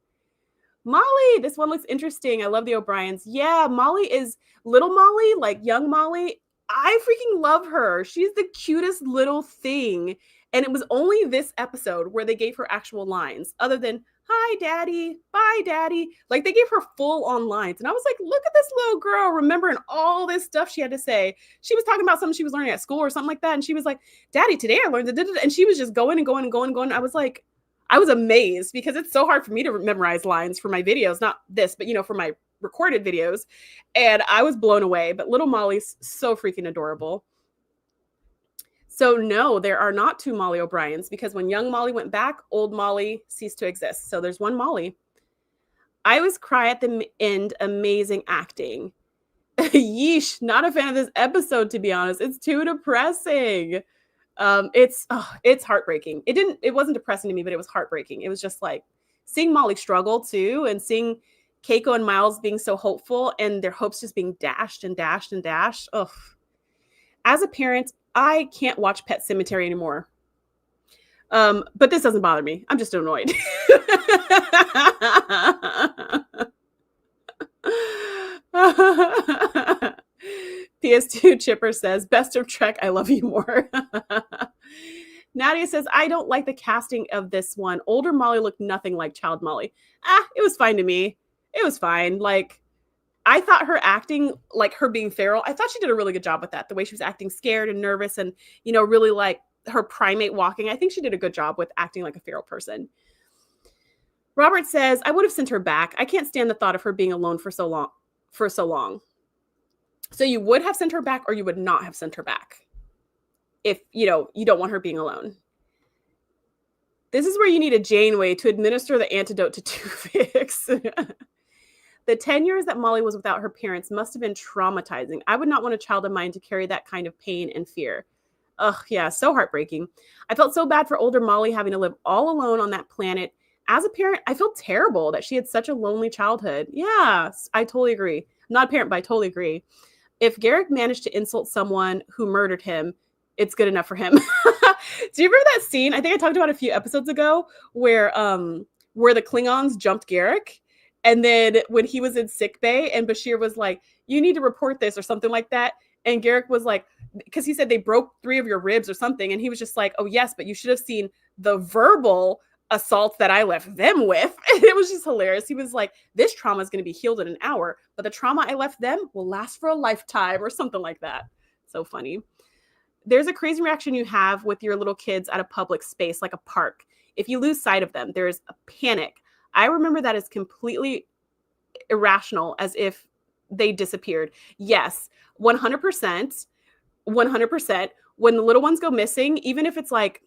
Molly, this one looks interesting. I love the O'Briens. Yeah, Molly is little Molly, like young Molly. I freaking love her. She's the cutest little thing. And it was only this episode where they gave her actual lines, other than, hi, daddy, bye, daddy. Like, they gave her full on lines. And I was like, look at this little girl remembering all this stuff she had to say. She was talking about something she was learning at school or something like that. And she was like, daddy, today I learned that. And she was just going and going and going and going. I was like, I was amazed because it's so hard for me to memorize lines for my videos, not this, but, you know, for my recorded videos. And I was blown away. But little Molly's so freaking adorable. So no, there are not two Molly O'Briens because when young Molly went back, old Molly ceased to exist. So there's one Molly. I always cry at the end. Amazing acting. Yeesh, not a fan of this episode, to be honest. It's too depressing. It's heartbreaking. It wasn't depressing to me, but it was heartbreaking. It was just like seeing Molly struggle too, and seeing Keiko and Miles being so hopeful and their hopes just being dashed and dashed and dashed. Ugh. As a parent, I can't watch Pet Sematary anymore. But this doesn't bother me. I'm just annoyed. PS2 Chipper says, best of Trek, I love you more. Nadia says, I don't like the casting of this one. Older Molly looked nothing like child Molly. It was fine to me. It was fine. Like, I thought her acting, like her being feral, I thought she did a really good job with that. The way she was acting scared and nervous and, you know, really like her primate walking. I think she did a good job with acting like a feral person. Robert says, I would have sent her back. I can't stand the thought of her being alone for so long. So you would have sent her back or you would not have sent her back if, you know, you don't want her being alone. This is where you need a Janeway to administer the antidote to Two-Fix. The 10 years that Molly was without her parents must have been traumatizing. I would not want a child of mine to carry that kind of pain and fear. Ugh, yeah, so heartbreaking. I felt so bad for older Molly having to live all alone on that planet. As a parent, I feel terrible that she had such a lonely childhood. Yeah, I totally agree. I'm not a parent, but I totally agree. If Garrick managed to insult someone who murdered him, it's good enough for him. Do you remember that scene? I think I talked about a few episodes ago where the Klingons jumped Garrick. And then when he was in sickbay and Bashir was like, you need to report this or something like that. And Garrick was like, because he said they broke 3 of your ribs or something. And he was just like, oh, yes, but you should have seen the verbal assault that I left them with. And it was just hilarious. He was like, this trauma is going to be healed in an hour, but the trauma I left them will last for a lifetime or something like that. So funny. There's a crazy reaction you have with your little kids at a public space, like a park. If you lose sight of them, there's a panic. I remember that as completely irrational, as if they disappeared. Yes, 100%. 100%. When the little ones go missing, even if it's like,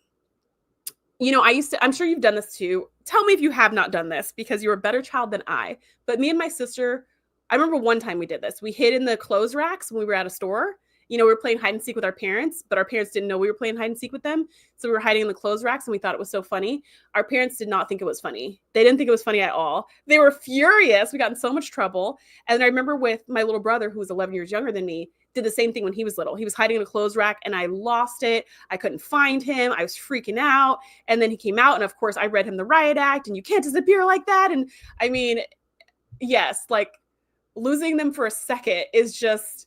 you know, I'm sure you've done this too. Tell me if you have not done this because you're a better child than I. But me and my sister, I remember one time we did this. We hid in the clothes racks when we were at a store. You know, we were playing hide and seek with our parents, but our parents didn't know we were playing hide and seek with them. So we were hiding in the clothes racks and we thought it was so funny. Our parents did not think it was funny. They didn't think it was funny at all. They were furious. We got in so much trouble. And I remember with my little brother, who was 11 years younger than me, did the same thing when he was little. He was hiding in a clothes rack and I lost it. I couldn't find him. I was freaking out. And then he came out and of course I read him the riot act and you can't disappear like that. And I mean, yes, like losing them for a second is just,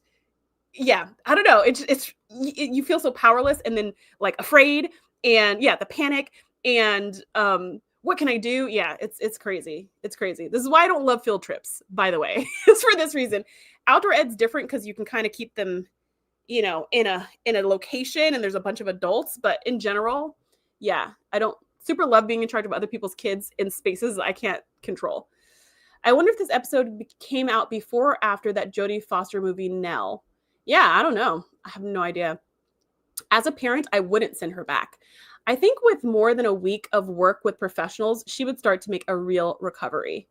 yeah, I don't know. It's you feel so powerless and then like afraid and yeah, the panic and what can I do? Yeah, it's crazy. It's crazy. This is why I don't love field trips, by the way. It's for this reason. Outdoor ed's different because you can kind of keep them, you know, in a location and there's a bunch of adults, but in general, yeah, I don't super love being in charge of other people's kids in spaces I can't control. I wonder if this episode came out before or after that Jodie Foster movie, Nell. Yeah, I don't know. I have no idea. As a parent, I wouldn't send her back. I think with more than a week of work with professionals, she would start to make a real recovery.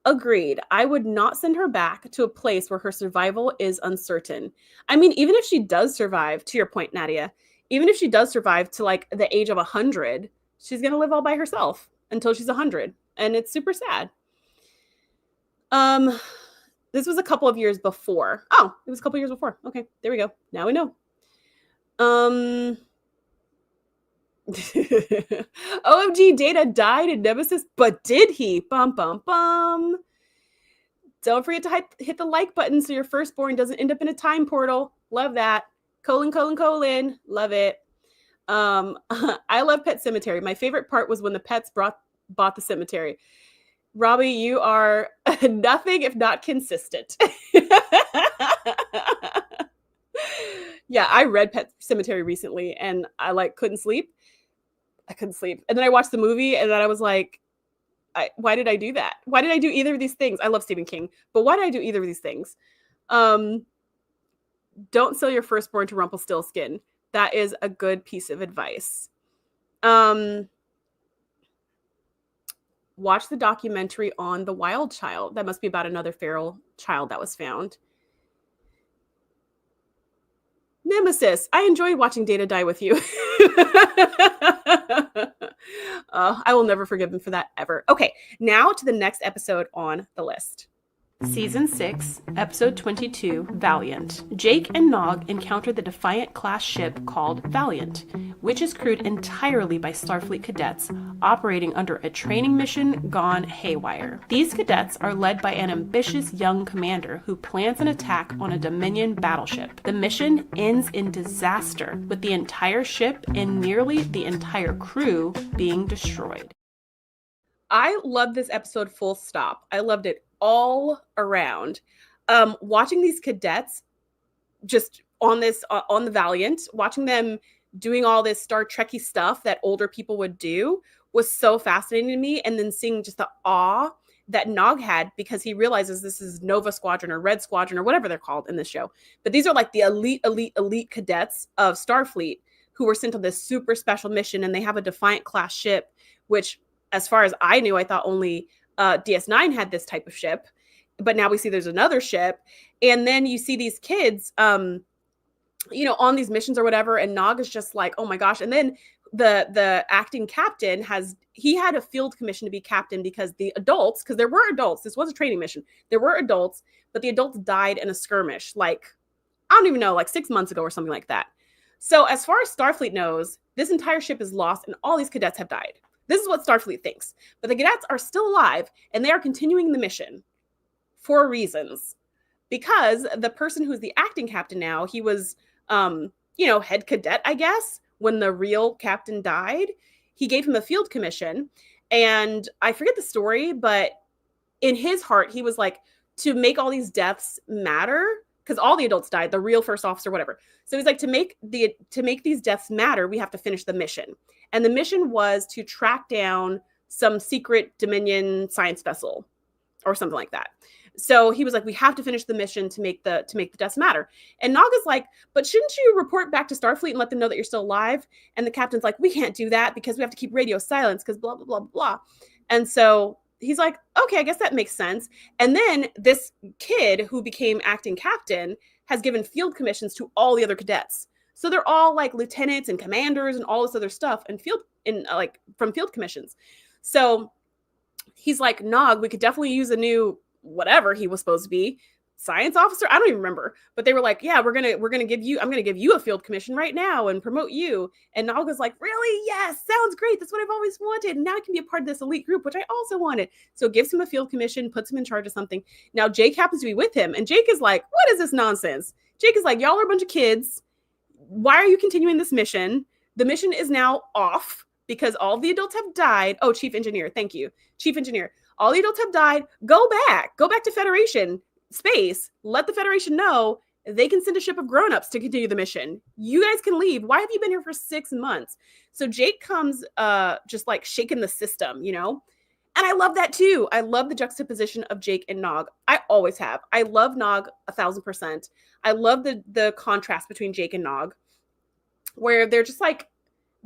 Agreed. I would not send her back to a place where her survival is uncertain. I mean, even if she does survive, to your point, Nadia, even if she does survive to like the age of 100, she's going to live all by herself until she's 100. And it's super sad. This was a couple of years before. Oh, it was a couple of years before. Okay, there we go. Now we know. OMG, Data died in Nemesis, but did he? Bum, bum, bum. Don't forget to hit the like button so your firstborn doesn't end up in a time portal. Love that. : : Love it. I love Pet Cemetery. My favorite part was when the pets bought the cemetery. Robbie, you are nothing if not consistent. Yeah, I read Pet Cemetery recently and I couldn't sleep. And then I watched the movie and then I was like, why did I do that? Why did I do either of these things? I love Stephen King, but why did I do either of these things? Don't sell your firstborn to Rumpelstiltskin. That is a good piece of advice. Watch the documentary on the wild child. That must be about another feral child that was found. Nemesis. I enjoyed watching Data die with you. I will never forgive him for that ever. Okay, now to the next episode on the list. Season 6, Episode 22, Valiant. Jake and Nog encounter the Defiant-class ship called Valiant, which is crewed entirely by Starfleet cadets operating under a training mission gone haywire. These cadets are led by an ambitious young commander who plans an attack on a Dominion battleship. The mission ends in disaster, with the entire ship and nearly the entire crew being destroyed. I love this episode full stop. I loved it all around. Watching these cadets just on the Valiant, watching them doing all this Star Trekky stuff that older people would do was so fascinating to me. And then seeing just the awe that Nog had because he realizes this is Nova Squadron or Red Squadron or whatever they're called in this show. But these are like the elite cadets of Starfleet who were sent on this super special mission, and they have a Defiant class ship, which as far as I knew, I thought only DS9 had this type of ship, but now we see there's another ship. And then you see these kids, on these missions or whatever. And Nog is just like, oh my gosh. And then the acting captain had a field commission to be captain because the adults, because there were adults, this was a training mission. There were adults, but the adults died in a skirmish, I don't even know, 6 months ago or something like that. So as far as Starfleet knows, this entire ship is lost and all these cadets have died. This is what Starfleet thinks. But the cadets are still alive and they are continuing the mission for reasons. Because the person who's the acting captain now, he was, head cadet, I guess, when the real captain died. He gave him a field commission. And I forget the story, but in his heart, he was like, to make all these deaths matter, because all the adults died, the real first officer, whatever. So he's like, to make these deaths matter, we have to finish the mission. And the mission was to track down some secret Dominion science vessel or something like that. So he was like, we have to finish the mission to make the deaths matter. And Nog is like, but shouldn't you report back to Starfleet and let them know that you're still alive? And the captain's like, we can't do that because we have to keep radio silence because blah, blah, blah, blah. And so he's like, okay, I guess that makes sense. And then this kid who became acting captain has given field commissions to all the other cadets. So they're all like lieutenants and commanders and all this other stuff and from field commissions. So he's like, Nog, we could definitely use a new whatever he was supposed to be, science officer. I don't even remember, but they were like, yeah, I'm going to give you a field commission right now and promote you. And Nog was like, really? Yes, sounds great. That's what I've always wanted. And now I can be a part of this elite group, which I also wanted. So gives him a field commission, puts him in charge of something. Now Jake happens to be with him. And Jake is like, what is this nonsense? Jake is like, y'all are a bunch of kids. Why are you continuing this mission? The mission is now off because all the adults have died. Oh, chief engineer. Thank you. Chief engineer. All the adults have died. Go back to Federation space. Let the Federation know they can send a ship of grown-ups to continue the mission. You guys can leave. Why have you been here for 6 months? So Jake comes just like shaking the system, And I love that too. I love the juxtaposition of Jake and Nog. I always have. I love Nog 1000%. I love the contrast between Jake and Nog, where they're just like,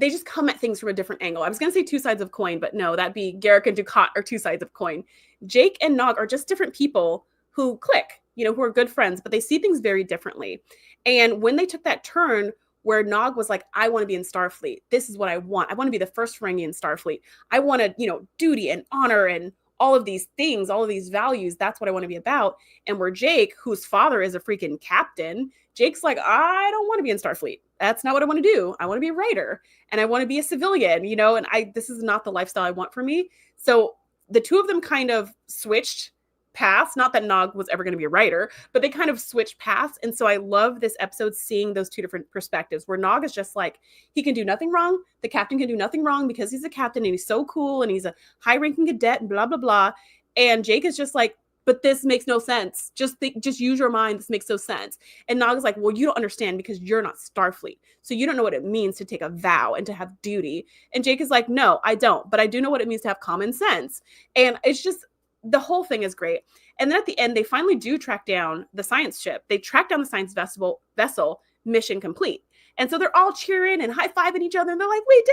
they just come at things from a different angle. I was going to say two sides of coin, but no, that'd be Garrick and Ducat are two sides of coin. Jake and Nog are just different people who click, who are good friends, but they see things very differently. And when they took that turn where Nog was like, I want to be in Starfleet. This is what I want. I want to be the first Ferengi in Starfleet. I want to, duty and honor and all of these things, all of these values. That's what I want to be about. And where Jake, whose father is a freaking captain, Jake's like, I don't want to be in Starfleet. That's not what I want to do. I want to be a writer and I want to be a civilian, you know, and this is not the lifestyle I want for me. So the two of them kind of switched paths. Not that Nog was ever going to be a writer, but they kind of switched paths. And so I love this episode seeing those two different perspectives where Nog is just like, he can do nothing wrong. The captain can do nothing wrong because he's a captain and he's so cool and he's a high-ranking cadet and blah, blah, blah. And Jake is just like, but this makes no sense. Just use your mind. This makes no sense. And Nog is like, well, you don't understand because you're not Starfleet. So you don't know what it means to take a vow and to have duty. And Jake is like, no, I don't. But I do know what it means to have common sense. And it's just, the whole thing is great. And then at the end, they finally do track down the science ship. They track down the science vessel, mission complete. And so they're all cheering and high-fiving each other. And they're like, we did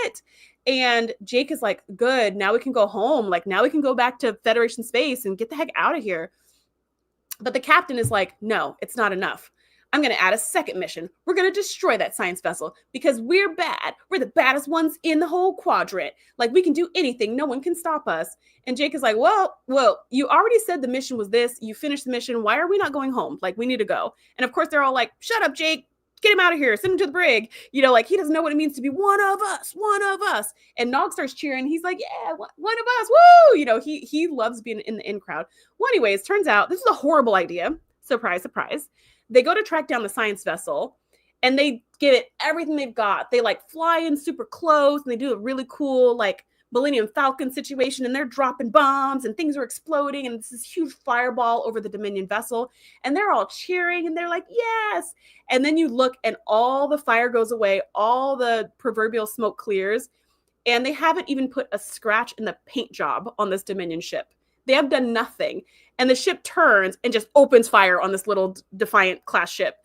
it. And Jake is like, good, now we can go home. Like, now we can go back to Federation space and get the heck out of here. But the captain is like, no, it's not enough. I'm going to add a second mission. We're going to destroy that science vessel because we're bad. We're the baddest ones in the whole quadrant. Like, we can do anything. No one can stop us. And Jake is like, well, you already said the mission was this. You finished the mission. Why are we not going home? Like, we need to go. And of course, they're all like, shut up, Jake. Get him out of here. Send him to the brig. You know, like, he doesn't know what it means to be one of us. And Nog starts cheering. He's like, yeah, one of us. Woo! You know, he loves being in the in crowd. Well, anyways, turns out this is a horrible idea. Surprise, surprise. They go to track down the science vessel and they give it everything they've got. They like fly in super close and they do a really cool like Millennium Falcon situation and they're dropping bombs and things are exploding and it's this huge fireball over the Dominion vessel and they're all cheering and they're like, yes. And then you look and all the fire goes away, all the proverbial smoke clears, and they haven't even put a scratch in the paint job on this Dominion ship. They have done nothing. And the ship turns and just opens fire on this little Defiant class ship.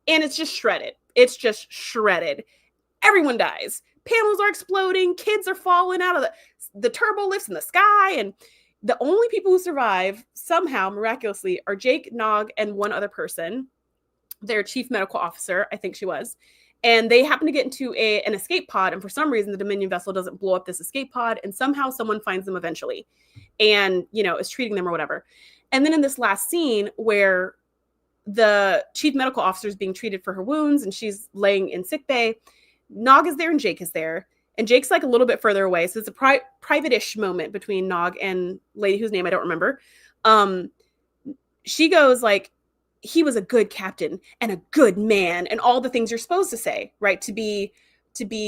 And it's just shredded. It's just shredded. Everyone dies. Panels are exploding. Kids are falling out of the turbo lifts in the sky. And the only people who survive somehow, miraculously, are Jake, Nog, and one other person. Their chief medical officer, I think she was. And they happen to get into an escape pod. And for some reason, the Dominion vessel doesn't blow up this escape pod. And somehow someone finds them eventually and, you know, is treating them or whatever. And then in this last scene where the chief medical officer is being treated for her wounds and she's laying in sick bay, Nog is there and Jake is there. And Jake's like a little bit further away. So it's a private-ish moment between Nog and lady whose name I don't remember. She goes like, he was a good captain and a good man and all the things you're supposed to say, right? To be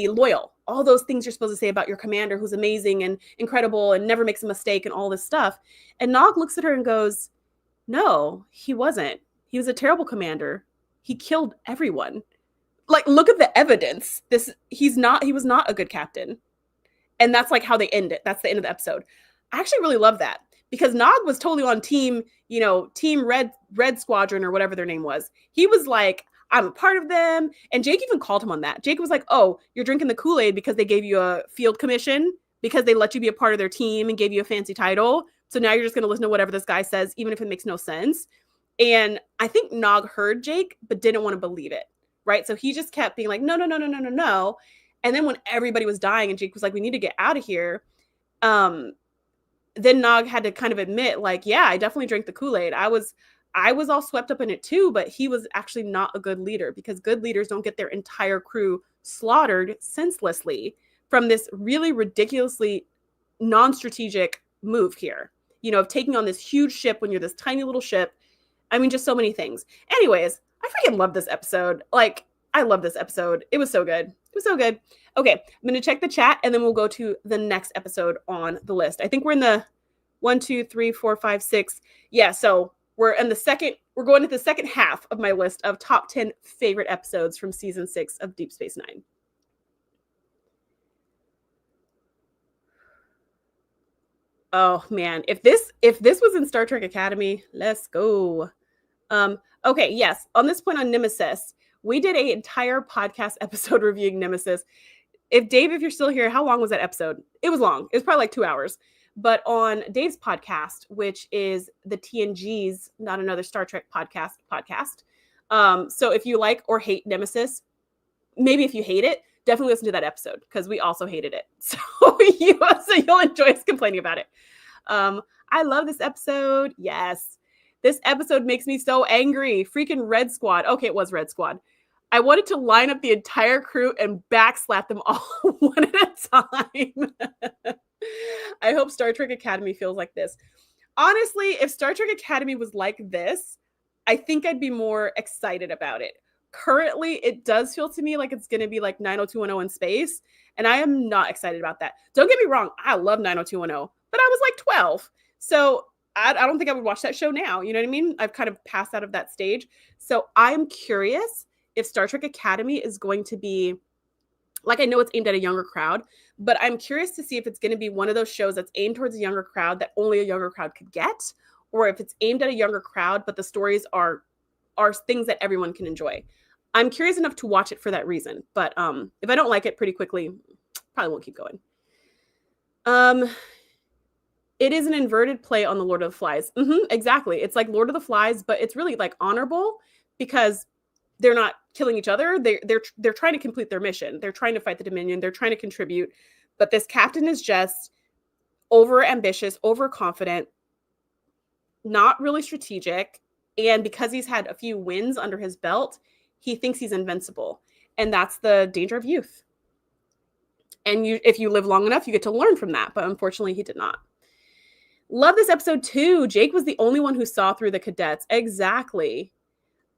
loyal, all those things you're supposed to say about your commander who's amazing and incredible and never makes a mistake and all this stuff. And Nog looks at her and goes, no, he wasn't. He was a terrible commander. He killed everyone. Like, look at the evidence. He was not a good captain. And that's like how they end it. That's the end of the episode. I actually really love that because Nog was totally on team Red Squadron or whatever their name was. He was like, I'm a part of them. And Jake even called him on that. Jake was like, oh, you're drinking the Kool-Aid because they gave you a field commission, because they let you be a part of their team and gave you a fancy title. So now you're just going to listen to whatever this guy says, even if it makes no sense. And I think Nog heard Jake, but didn't want to believe it. Right. So he just kept being like, no. And then when everybody was dying and Jake was like, we need to get out of here. Then Nog had to kind of admit like, yeah, I definitely drank the Kool-Aid. I was all swept up in it too, but he was actually not a good leader because good leaders don't get their entire crew slaughtered senselessly from this really ridiculously non-strategic move here, you know, of taking on this huge ship when you're this tiny little ship. I mean, just so many things. Anyways, I freaking love this episode. Like, I love this episode. It was so good. It was so good. Okay, I'm going to check the chat and then we'll go to the next episode on the list. I think we're in the 1, 2, 3, 4, 5, 6. Yeah, so we're going to the second half of my list of top 10 favorite episodes from season 6 of Deep Space Nine. Oh man, if this was in Star Trek Academy, let's go. Okay, yes. On this point on Nemesis, we did an entire podcast episode reviewing Nemesis. Dave, if you're still here, how long was that episode? It was long. It was probably like 2 hours. But on Dave's podcast, which is the TNG's Not Another Star Trek podcast. So if you like or hate Nemesis, maybe if you hate it, definitely listen to that episode because we also hated it. So you'll enjoy us complaining about it. I love this episode. Yes. This episode makes me so angry. Freaking Red Squad. Okay, it was Red Squad. I wanted to line up the entire crew and backslap them all one at a time. I hope Star Trek Academy feels like this. Honestly, if Star Trek Academy was like this, I think I'd be more excited about it. Currently, it does feel to me like it's going to be like 90210 in space, and I am not excited about that. Don't get me wrong, I love 90210, but I was like 12. So I don't think I would watch that show now. You know what I mean? I've kind of passed out of that stage. So I'm curious if Star Trek Academy is going to be, like, I know it's aimed at a younger crowd, but I'm curious to see if it's going to be one of those shows that's aimed towards a younger crowd that only a younger crowd could get, or if it's aimed at a younger crowd, but the stories are things that everyone can enjoy. I'm curious enough to watch it for that reason, but if I don't like it pretty quickly, probably won't keep going. It is an inverted play on the Lord of the Flies. Exactly. It's like Lord of the Flies, but it's really like honorable because they're not killing each other. They're trying to complete their mission. They're trying to fight the Dominion. They're trying to contribute. But this captain is just over ambitious, overconfident, not really strategic. And because he's had a few wins under his belt, he thinks he's invincible. And that's the danger of youth. And if you live long enough, you get to learn from that. But unfortunately, he did not. Love this episode too. Jake was the only one who saw through the cadets. Exactly.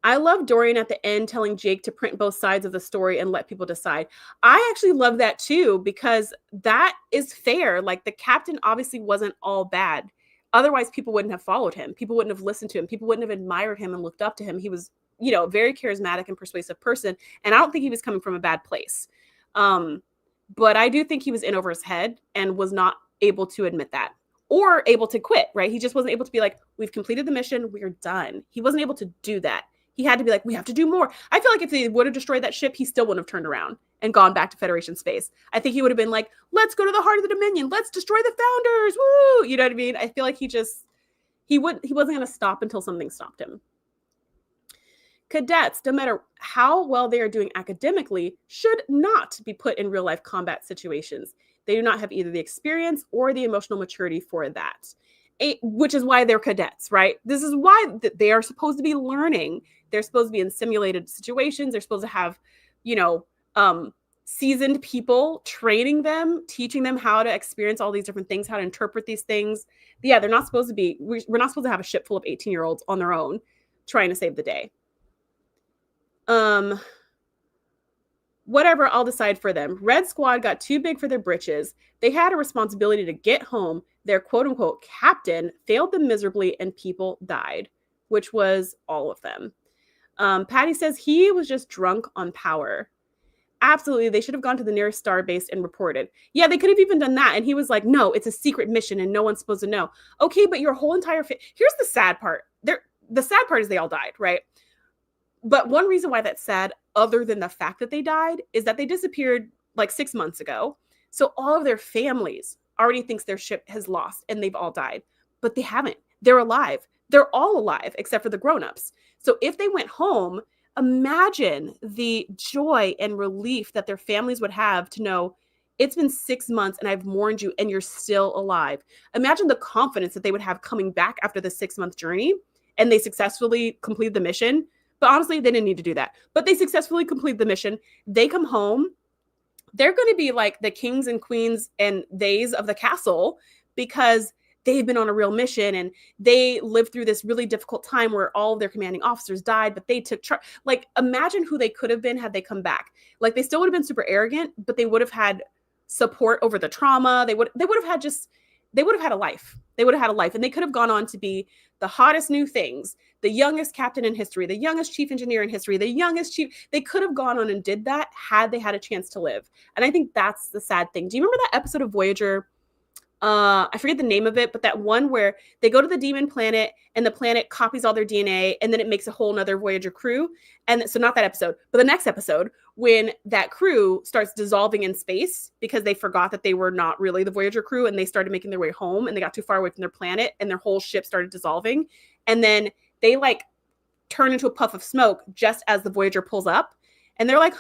I love Dorian at the end telling Jake to print both sides of the story and let people decide. I actually love that too, because that is fair. Like, the captain obviously wasn't all bad. Otherwise, people wouldn't have followed him. People wouldn't have listened to him. People wouldn't have admired him and looked up to him. He was, a very charismatic and persuasive person. And I don't think he was coming from a bad place. But I do think he was in over his head and was not able to admit that. Or able to quit, right? He just wasn't able to be like, we've completed the mission, we're done. He wasn't able to do that. He had to be like, we have to do more. I feel like if they would have destroyed that ship, he still wouldn't have turned around and gone back to Federation space. I think he would have been like, let's go to the heart of the Dominion. Let's destroy the founders. Woo! You know what I mean? I feel like he wasn't going to stop until something stopped him. Cadets, no matter how well they are doing academically, should not be put in real life combat situations. They do not have either the experience or the emotional maturity for that. Which is why they're cadets, right? This is why they are supposed to be learning. They're supposed to be in simulated situations. They're supposed to have, seasoned people training them, teaching them how to experience all these different things, how to interpret these things. Yeah, they're not supposed to be, we're not supposed to have a ship full of 18-year-olds on their own trying to save the day. Whatever, I'll decide for them. Red Squad got too big for their britches. They had a responsibility to get home. Their quote-unquote captain failed them miserably and people died, which was all of them. Patty says he was just drunk on power. Absolutely, they should have gone to the nearest star base and reported. Yeah, they could have even done that. And he was like, no, it's a secret mission and no one's supposed to know. Okay, but your whole entire... Here's the sad part. The sad part is they all died, right? But one reason why that's sad, other than the fact that they died, is that they disappeared like 6 months ago. So all of their families already thinks their ship has lost and they've all died. But they haven't. They're alive. They're all alive except for the grown-ups. So if they went home, imagine the joy and relief that their families would have to know it's been 6 months and I've mourned you and you're still alive. Imagine the confidence that they would have coming back after the 6-month journey and they successfully completed the mission. But honestly, they didn't need to do that. But they successfully completed the mission. They come home. They're going to be like the kings and queens and theys of the castle because they've been on a real mission and they lived through this really difficult time where all of their commanding officers died, but they took charge. Like, imagine who they could have been had they come back. Like, they still would have been super arrogant, but they would have had support over the trauma. They would have had a life. They would have had a life, and they could have gone on to be the hottest new things, the youngest captain in history, the youngest chief engineer in history, the youngest chief. They could have gone on and did that had they had a chance to live. And I think that's the sad thing. Do you remember that episode of Voyager? I forget the name of it, but that one where they go to the demon planet and the planet copies all their DNA and then it makes a whole nother Voyager crew. And so not that episode, but the next episode when that crew starts dissolving in space because they forgot that they were not really the Voyager crew and they started making their way home and they got too far away from their planet and their whole ship started dissolving. And then they like turn into a puff of smoke just as the Voyager pulls up. And they're like,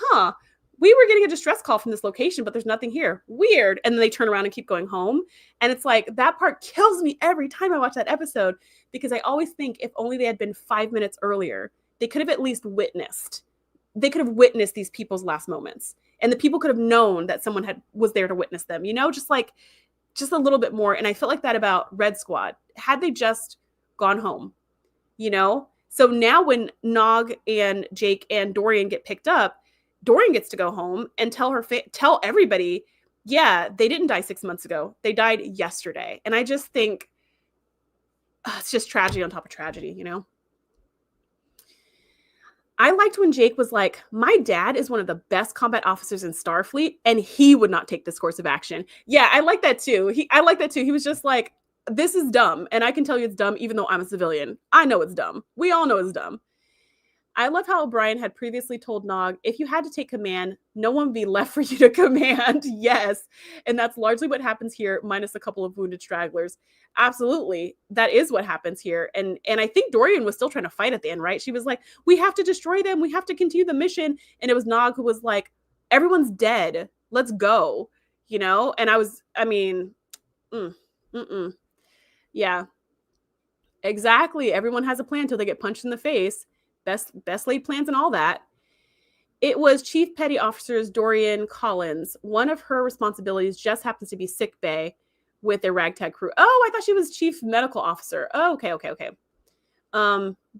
we were getting a distress call from this location, but there's nothing here. Weird. And then they turn around and keep going home. And it's like, that part kills me every time I watch that episode, because I always think if only they had been 5 minutes earlier, they could have at least witnessed. They could have witnessed these people's last moments. And the people could have known that someone was there to witness them, just a little bit more. And I felt like that about Red Squad. Had they just gone home, So now when Nog and Jake and Dorian get picked up, Dorian gets to go home and tell everybody, yeah, they didn't die 6 months ago. They died yesterday. And I just think it's just tragedy on top of tragedy, I liked when Jake was like, my dad is one of the best combat officers in Starfleet, and he would not take this course of action. Yeah, I like that too. He was just like, this is dumb. And I can tell you it's dumb, even though I'm a civilian. I know it's dumb. We all know it's dumb. I love how O'Brien had previously told Nog, if you had to take command, no one would be left for you to command. Yes. And that's largely what happens here, minus a couple of wounded stragglers. Absolutely. That is what happens here. And I think Dorian was still trying to fight at the end, right? She was like, we have to destroy them. We have to continue the mission. And it was Nog who was like, everyone's dead. Let's go. And yeah, exactly. Everyone has a plan until they get punched in the face. Best laid plans and all that. It was Chief Petty Officers Dorian Collins. One of her responsibilities just happens to be sick bay with their ragtag crew. Oh, I thought she was Chief Medical Officer. Oh, okay.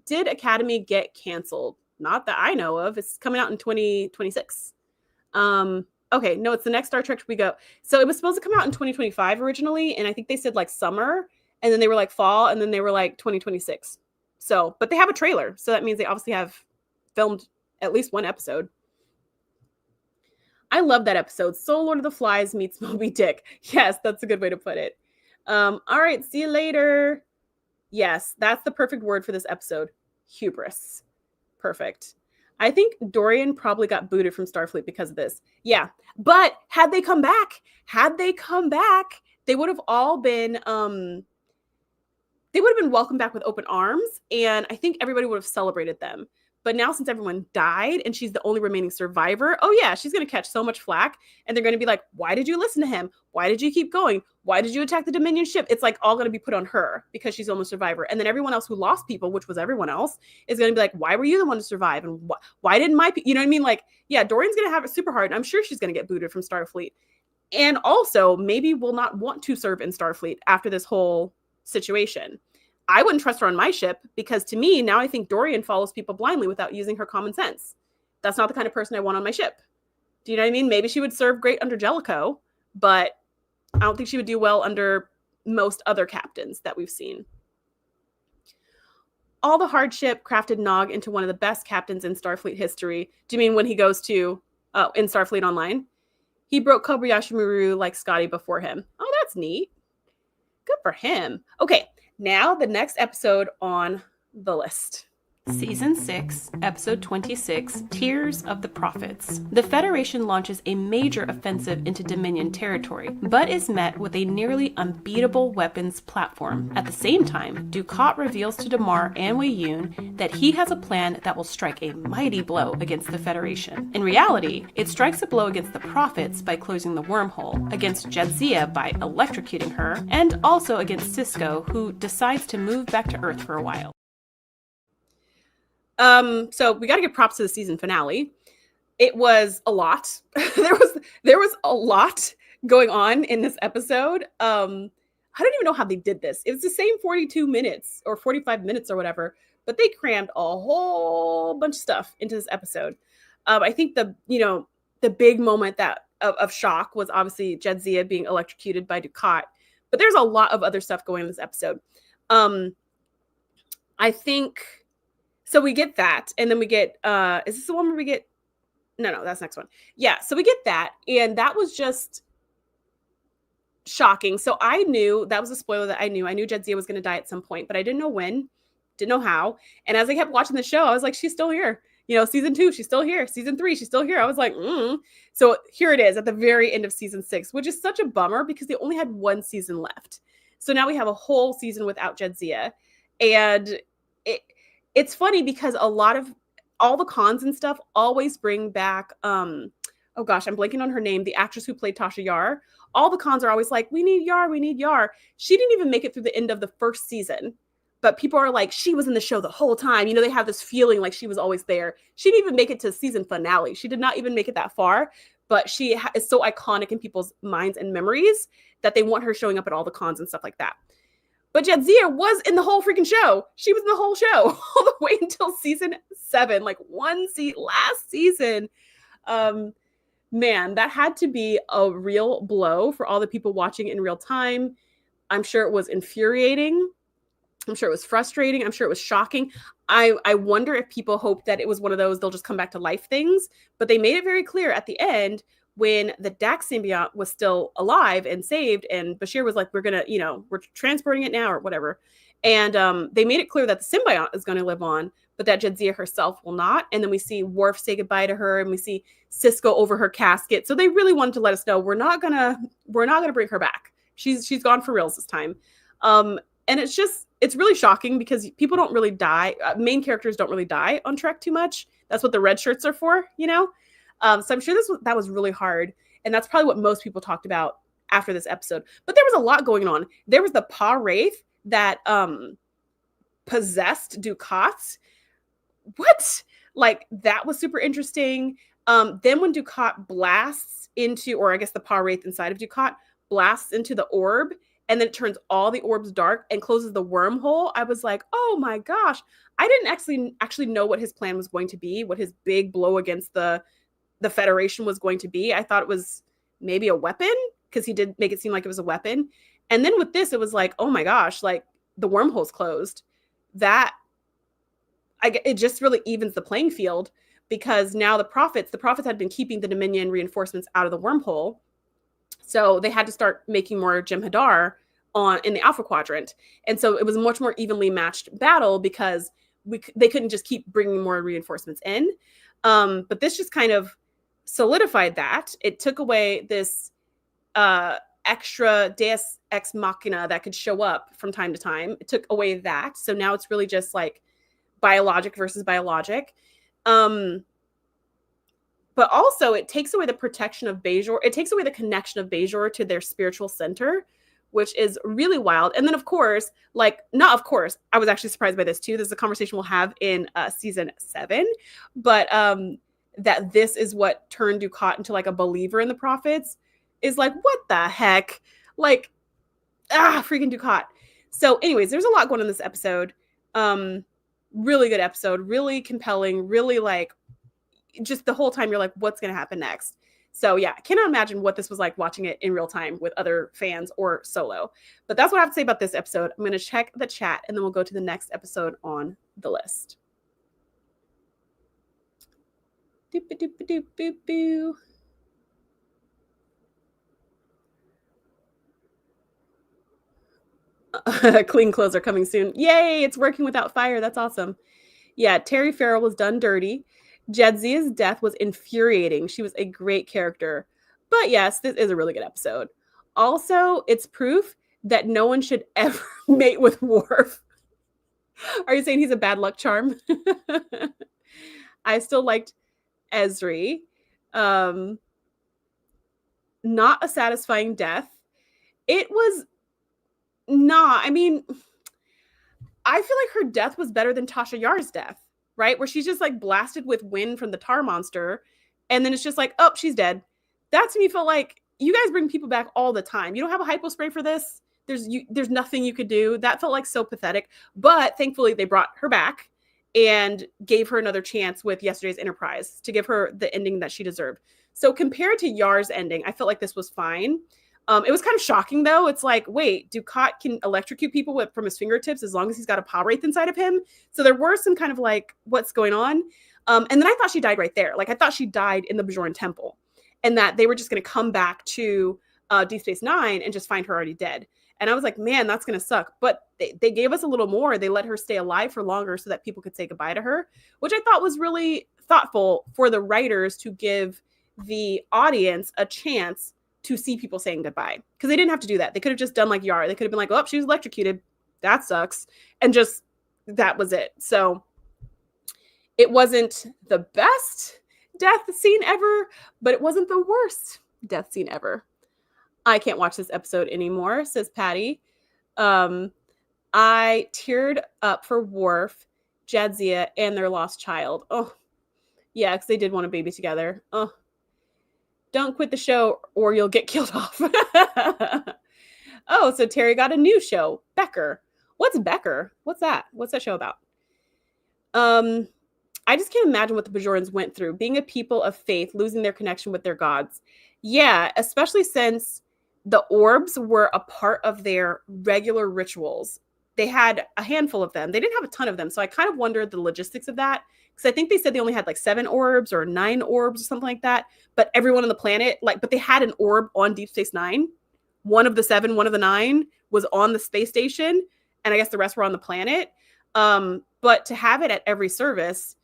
Did Academy get canceled? Not that I know of. It's coming out in 2026. Okay, no, it's the next Star Trek we go. So it was supposed to come out in 2025 originally, and I think they said like summer, and then they were like fall, and then they were like 2026. So, but they have a trailer, so that means they obviously have filmed at least one episode. I love that episode. So Lord of the Flies meets Moby Dick. Yes, that's a good way to put it. All right, see you later. Yes, that's the perfect word for this episode. Hubris. Perfect. I think Dorian probably got booted from Starfleet because of this. Yeah, but had they come back, they would have all been... they would have been welcomed back with open arms, and I think everybody would have celebrated them. But now, since everyone died and she's the only remaining survivor, oh yeah, she's going to catch so much flack, and they're going to be like, why did you listen to him? Why did you keep going? Why did you attack the Dominion ship? It's like all going to be put on her because she's the only survivor. And then everyone else who lost people, which was everyone else, is going to be like, why were you the one to survive? And why didn't my people, you know what I mean? Like, yeah, Dorian's going to have it super hard. And I'm sure she's going to get booted from Starfleet. And also maybe will not want to serve in Starfleet after this whole situation. I wouldn't trust her on my ship because to me, now I think Dorian follows people blindly without using her common sense. That's not the kind of person I want on my ship. Do you know what I mean? Maybe she would serve great under Jellicoe, but I don't think she would do well under most other captains that we've seen. All the hardship crafted Nog into one of the best captains in Starfleet history. Do you mean when he goes to, in Starfleet Online? He broke Kobayashi Maru like Scotty before him. Oh, that's neat. Good for him. Okay. Now, the next episode on the list. Season 6, Episode 26, Tears of the Prophets. The Federation launches a major offensive into Dominion territory, but is met with a nearly unbeatable weapons platform. At the same time, Dukat reveals to Damar and Weyoun that he has a plan that will strike a mighty blow against the Federation. In reality, it strikes a blow against the Prophets by closing the wormhole, against Jadzia by electrocuting her, and also against Sisko, who decides to move back to Earth for a while. So we got to give props to the season finale. It was a lot. there was a lot going on in this episode. I don't even know how they did this. It was the same 42 minutes or 45 minutes or whatever, but they crammed a whole bunch of stuff into this episode. I think the big moment of shock was obviously Jadzia being electrocuted by Dukat, but there's a lot of other stuff going in this episode. I think. So we get that, and then we get, is this the one where we get, no, that's the next one. Yeah, so we get that, and that was just shocking. So I knew, that was a spoiler that I knew Jadzia was going to die at some point, but I didn't know when, didn't know how, and as I kept watching the show, I was like, she's still here. Season 2, she's still here. Season 3, she's still here. I was like, So here it is at the very end of season 6, which is such a bummer because they only had one season left. So now we have a whole season without Jadzia, and it's funny because a lot of all the cons and stuff always bring back oh gosh, I'm blanking on her name, the actress who played Tasha Yar. All the cons are always like, we need Yar, we need Yar. She didn't even make it through the end of the first season. But people are like, she was in the show the whole time. You know, they have this feeling like she was always there. She didn't even make it to season finale. She did not even make it that far. But she is so iconic in people's minds and memories that they want her showing up at all the cons and stuff like that. But Jadzia was in the whole freaking show. She was in the whole show all the way until season 7, like last season. Man, that had to be a real blow for all the people watching in real time. I'm sure it was infuriating. I'm sure it was frustrating. I'm sure it was shocking. I wonder if people hoped that it was one of those they'll just come back to life things. But they made it very clear at the end when the Dax symbiote was still alive and saved, and Bashir was like, we're going to, we're transporting it now or whatever. And they made it clear that the symbiote is going to live on, but that Jadzia herself will not. And then we see Worf say goodbye to her, and we see Cisco over her casket. So they really wanted to let us know we're not gonna bring her back. She's gone for reals this time. And it's really shocking because people don't really die. Main characters don't really die on Trek too much. That's what the red shirts are for, So I'm sure that was really hard. And that's probably what most people talked about after this episode. But there was a lot going on. There was the Pa Wraith that possessed Dukat. What? Like, that was super interesting. Then when Dukat blasts into, or I guess the Pa Wraith inside of Dukat blasts into the orb, and then it turns all the orbs dark and closes the wormhole, I was like, oh my gosh. I didn't actually know what his plan was going to be, what his big blow against the Federation was going to be. I thought it was maybe a weapon, because he did make it seem like it was a weapon. And then with this, it was like, oh my gosh, like the wormhole's closed. It just really evens the playing field, because now the prophets had been keeping the Dominion reinforcements out of the wormhole. So they had to start making more Jem'Hadar in the Alpha Quadrant. And so it was a much more evenly matched battle, because they couldn't just keep bringing more reinforcements in. But this just kind of solidified that. It took away this extra Deus Ex Machina that could show up from time to time. It took away that. So now it's really just like biologic versus biologic. But also it takes away the protection of Bajor. It takes away the connection of Bajor to their spiritual center, which is really wild. And then of course, I was actually surprised by this too. This is a conversation we'll have in season 7, but that this is what turned Dukat into like a believer in the prophets is like, what the heck? Like, freaking Dukat. So anyways, there's a lot going on in this episode. Really good episode, really compelling, really like, just the whole time you're like, what's going to happen next? So yeah, I cannot imagine what this was like watching it in real time with other fans or solo. But that's what I have to say about this episode. I'm going to check the chat and then we'll go to the next episode on the list. Doop-a-doop-a-doop-boop-boo. Clean clothes are coming soon. Yay, it's working without fire. That's awesome. Yeah, Terry Farrell was done dirty. Jadzia's death was infuriating. She was a great character. But yes, this is a really good episode. Also, it's proof that no one should ever mate with Worf. Are you saying he's a bad luck charm? I still liked Ezri. Not a satisfying death. It was not. I mean, I feel like her death was better than Tasha Yar's death. Right? Where she's just like blasted with wind from the tar monster. And then it's just like, oh, she's dead. That to me felt like, you guys bring people back all the time. You don't have a hypo spray for this. There's nothing you could do. That felt like so pathetic. But thankfully they brought her back and gave her another chance with yesterday's Enterprise to give her the ending that she deserved. So compared to Yar's ending, I felt like this was fine. It was kind of shocking, though. It's like, wait, Dukat can electrocute people from his fingertips as long as he's got a Pa Wraith inside of him. So there were some kind of like, what's going on? And then I thought she died right there. Like, I thought she died in the Bajoran temple and that they were just going to come back to Deep Space Nine and just find her already dead. And I was like, man, that's going to suck. But they gave us a little more. They let her stay alive for longer so that people could say goodbye to her, which I thought was really thoughtful for the writers to give the audience a chance to see people saying goodbye, because they didn't have to do that. They could have just done like Yar. They could have been like, oh, she was electrocuted. That sucks. And just, that was it. So it wasn't the best death scene ever, but it wasn't the worst death scene ever. I can't watch this episode anymore, says Patty. I teared up for Worf, Jadzia, and their lost child. Oh, yeah, because they did want a baby together. Oh, don't quit the show or you'll get killed off. Oh, so Terry got a new show, Becker. What's Becker? What's that? What's that show about? I just can't imagine what the Bajorans went through, being a people of faith, losing their connection with their gods. Yeah, especially since the orbs were a part of their regular rituals. They had a handful of them. They didn't have a ton of them. So I kind of wondered the logistics of that. Because I think they said they only had like 7 orbs or 9 orbs or something like that. But everyone on the planet, but they had an orb on Deep Space Nine. One of the 7, one of the 9 was on the space station. And I guess the rest were on the planet. But to have it at every service,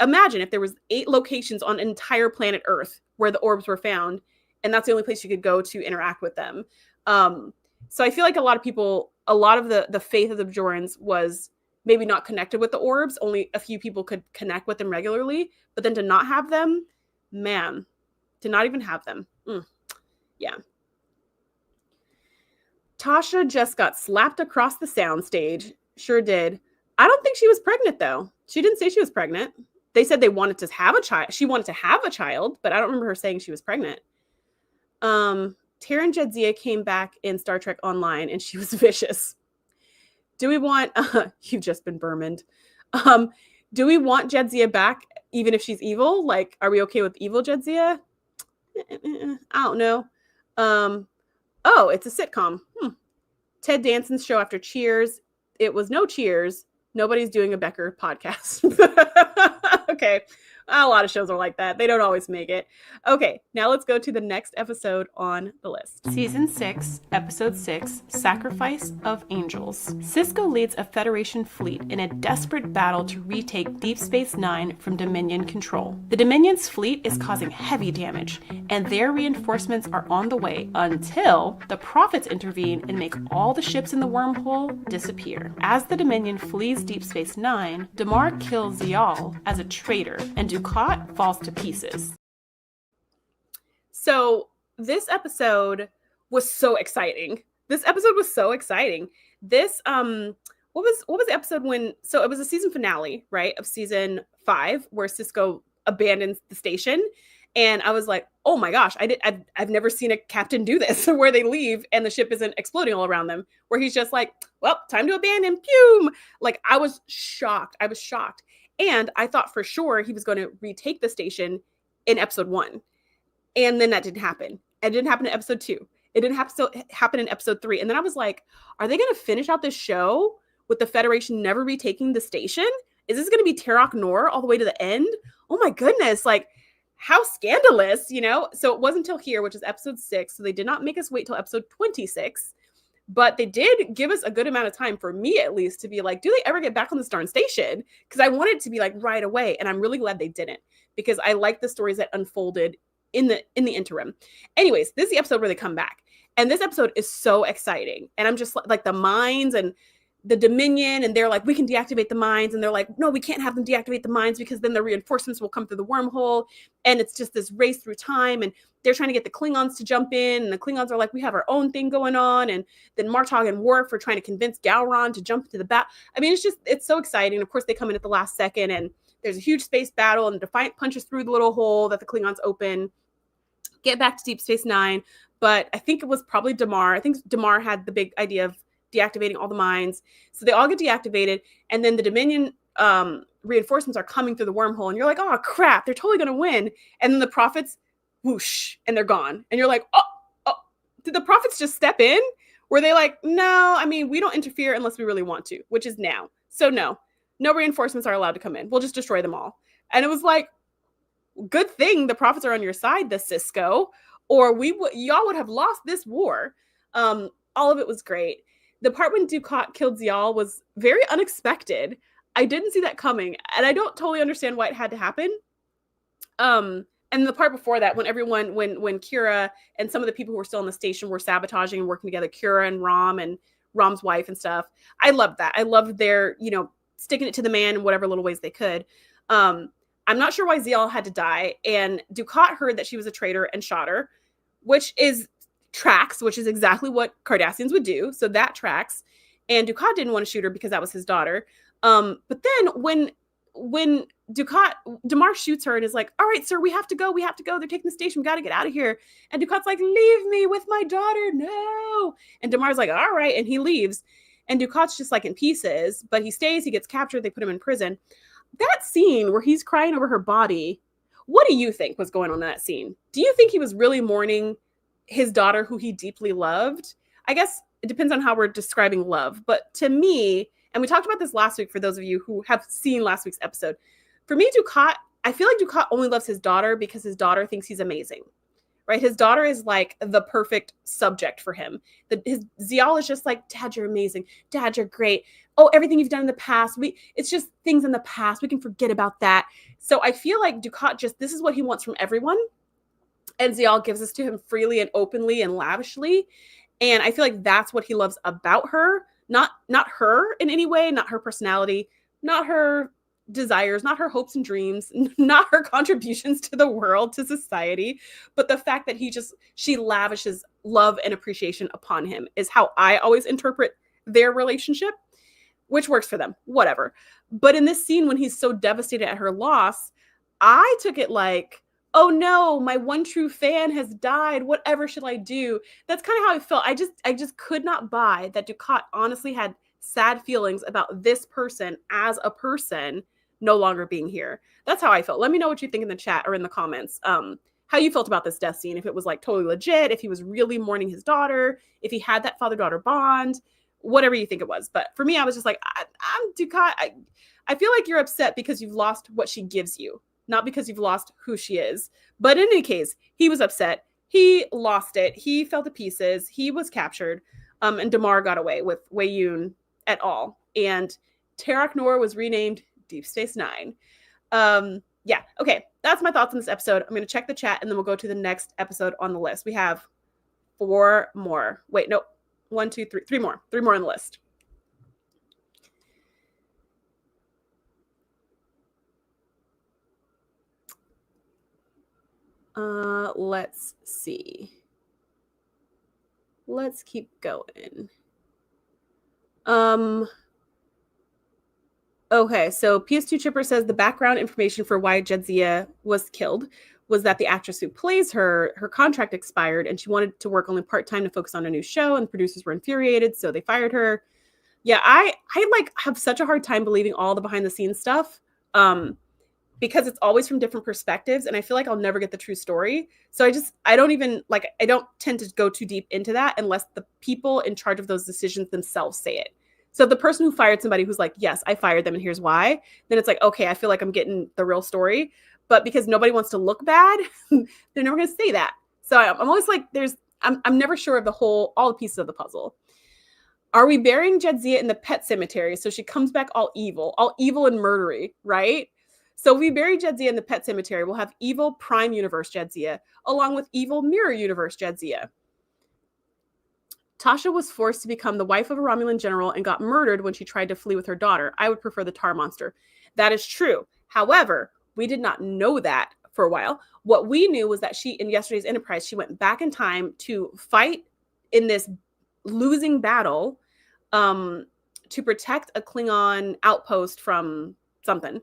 imagine if there was 8 locations on entire planet Earth where the orbs were found. And that's the only place you could go to interact with them. So I feel like a lot of people, a lot of the faith of the Bajorans was maybe not connected with the orbs. Only a few people could connect with them regularly. But then to not have them, man, to not even have them. Yeah. Tasha just got slapped across the soundstage. Sure did. I don't think she was pregnant, though. She didn't say she was pregnant. They said they wanted to have a child. She wanted to have a child, but I don't remember her saying she was pregnant. Taryn Jadzia came back in Star Trek Online, and she was vicious. Do we want... you've just been Bermaned. Do we want Jadzia back, even if she's evil? Like, are we okay with evil Jadzia? I don't know. Oh, it's a sitcom. Ted Danson's show after Cheers. It was no Cheers. Nobody's doing a Becker podcast. Okay. A lot of shows are like that. They don't always make it. Okay, now let's go to the next episode on the list. Season 6, Episode 6, Sacrifice of Angels. Sisko leads a Federation fleet in a desperate battle to retake Deep Space Nine from Dominion control. The Dominion's fleet is causing heavy damage, and their reinforcements are on the way until the Prophets intervene and make all the ships in the wormhole disappear. As the Dominion flees Deep Space Nine, Damar kills Ziyal as a traitor, and Dukat falls to pieces. So this episode was so exciting. This what was the episode when, so it was a season finale, right, of season 5 where Sisko abandons the station. And I was like, oh my gosh, I've never seen a captain do this where they leave and the ship isn't exploding all around them, where he's just like, well, time to abandon, pew. Like, I was shocked. And I thought for sure he was going to retake the station in episode 1. And then that didn't happen. It didn't happen in episode 2. It didn't happen in episode 3. And then I was like, are they going to finish out this show with the Federation never retaking the station? Is this going to be Terok Nor all the way to the end? Oh my goodness. Like, how scandalous, you know? So it wasn't until here, which is episode 6. So they did not make us wait till episode 26. But they did give us a good amount of time, for me at least, to be like, do they ever get back on this darn station? Because I wanted it to be like right away. And I'm really glad they didn't, because I like the stories that unfolded in the interim. Anyways, this is the episode where they come back. And this episode is so exciting. And I'm just like the mines and the Dominion, and they're like, we can deactivate the mines. And they're like, no, we can't have them deactivate the mines because then the reinforcements will come through the wormhole. And it's just this race through time. And they're trying to get the Klingons to jump in. And the Klingons are like, we have our own thing going on. And then Martog and Worf are trying to convince Gowron to jump into the bat. I mean, it's so exciting. Of course, they come in at the last second, and there's a huge space battle, and Defiant punches through the little hole that the Klingons open, get back to Deep Space Nine. But I think it was probably Damar. I think Damar had the big idea of deactivating all the mines. So they all get deactivated. And then the Dominion reinforcements are coming through the wormhole. And you're like, oh, crap, they're totally going to win. And then the Prophets, whoosh, and they're gone. And you're like, oh, did the Prophets just step in? Were they like, no, I mean, we don't interfere unless we really want to, which is now. So no reinforcements are allowed to come in. We'll just destroy them all. And it was like, good thing the Prophets are on your side, the Sisko, or y'all would have lost this war. All of it was great. The part when Dukat killed Ziyal was very unexpected. I didn't see that coming, and I don't totally understand why it had to happen. And the part before that, when Kira and some of the people who were still on the station were sabotaging and working together, Kira and Rom and Rom's wife and stuff. I loved that. I loved their, sticking it to the man in whatever little ways they could. I'm not sure why Zial had to die. And Dukat heard that she was a traitor and shot her, which is tracks, which is exactly what Cardassians would do. So that tracks. And Dukat didn't want to shoot her because that was his daughter. But then when Damar shoots her and is like, all right, sir, we have to go. They're taking the station. We got to get out of here. And Dukat's like, leave me with my daughter. No. And Damar's like, all right. And he leaves. And Dukat's just like in pieces, but he stays. He gets captured. They put him in prison. That scene where he's crying over her body, what do you think was going on in that scene? Do you think he was really mourning his daughter who he deeply loved? I guess it depends on how we're describing love. But to me, and we talked about this last week for those of you who have seen last week's episode, for me, Dukat, I feel like Dukat only loves his daughter because his daughter thinks he's amazing, right? His daughter is like the perfect subject for him. His Zial is just like, Dad, you're amazing. Dad, you're great. Oh, everything you've done in the past. It's just things in the past. We can forget about that. So I feel like Dukat this is what he wants from everyone. And Zial gives this to him freely and openly and lavishly. And I feel like that's what he loves about her. Not her in any way, not her personality, not her desires, not her hopes and dreams, not her contributions to the world, to society, but the fact that she lavishes love and appreciation upon him is how I always interpret their relationship, which works for them, whatever. But in this scene, when he's so devastated at her loss, I took it like, oh no, my one true fan has died. Whatever should I do? That's kind of how I felt. I just could not buy that Dukat honestly had sad feelings about this person as a person no longer being here. That's how I felt. Let me know what you think in the chat or in the comments. How you felt about this death scene. If it was like totally legit, if he was really mourning his daughter, if he had that father-daughter bond, whatever you think it was. But for me, I was just like, I'm Dukat. I feel like you're upset because you've lost what she gives you, not because you've lost who she is. But in any case, he was upset. He lost it. He fell to pieces. He was captured. And Damar got away with Wei Yun et al. And Terok Nor was renamed Deep Space Nine. Yeah, okay. That's my thoughts on this episode. I'm going to check the chat and then we'll go to the next episode on the list. We have 4 more. Wait, no. 1, 2, 3. 3 more. 3 more on the list. Let's see. Let's keep going. Okay, so PS2 Chipper says the background information for why Jadzia was killed was that the actress who plays her contract expired and she wanted to work only part-time to focus on a new show, and the producers were infuriated, so they fired her. Yeah, I like have such a hard time believing all the behind the scenes stuff. Because it's always from different perspectives, and I feel like I'll never get the true story. So I don't tend to go too deep into that unless the people in charge of those decisions themselves say it. So if the person who fired somebody who's like, yes, I fired them and here's why, then it's like, okay, I feel like I'm getting the real story. But because nobody wants to look bad, they're never going to say that. So I'm always like, I'm never sure of all the pieces of the puzzle. Are we burying Jadzia in the pet cemetery so she comes back all evil and murdery, right? So if we bury Jadzia in the pet cemetery, we'll have evil Prime Universe Jadzia, along with evil Mirror Universe Jadzia. Tasha was forced to become the wife of a Romulan general and got murdered when she tried to flee with her daughter. I would prefer the Tar Monster. That is true. However, we did not know that for a while. What we knew was that in yesterday's Enterprise, she went back in time to fight in this losing battle to protect a Klingon outpost from something.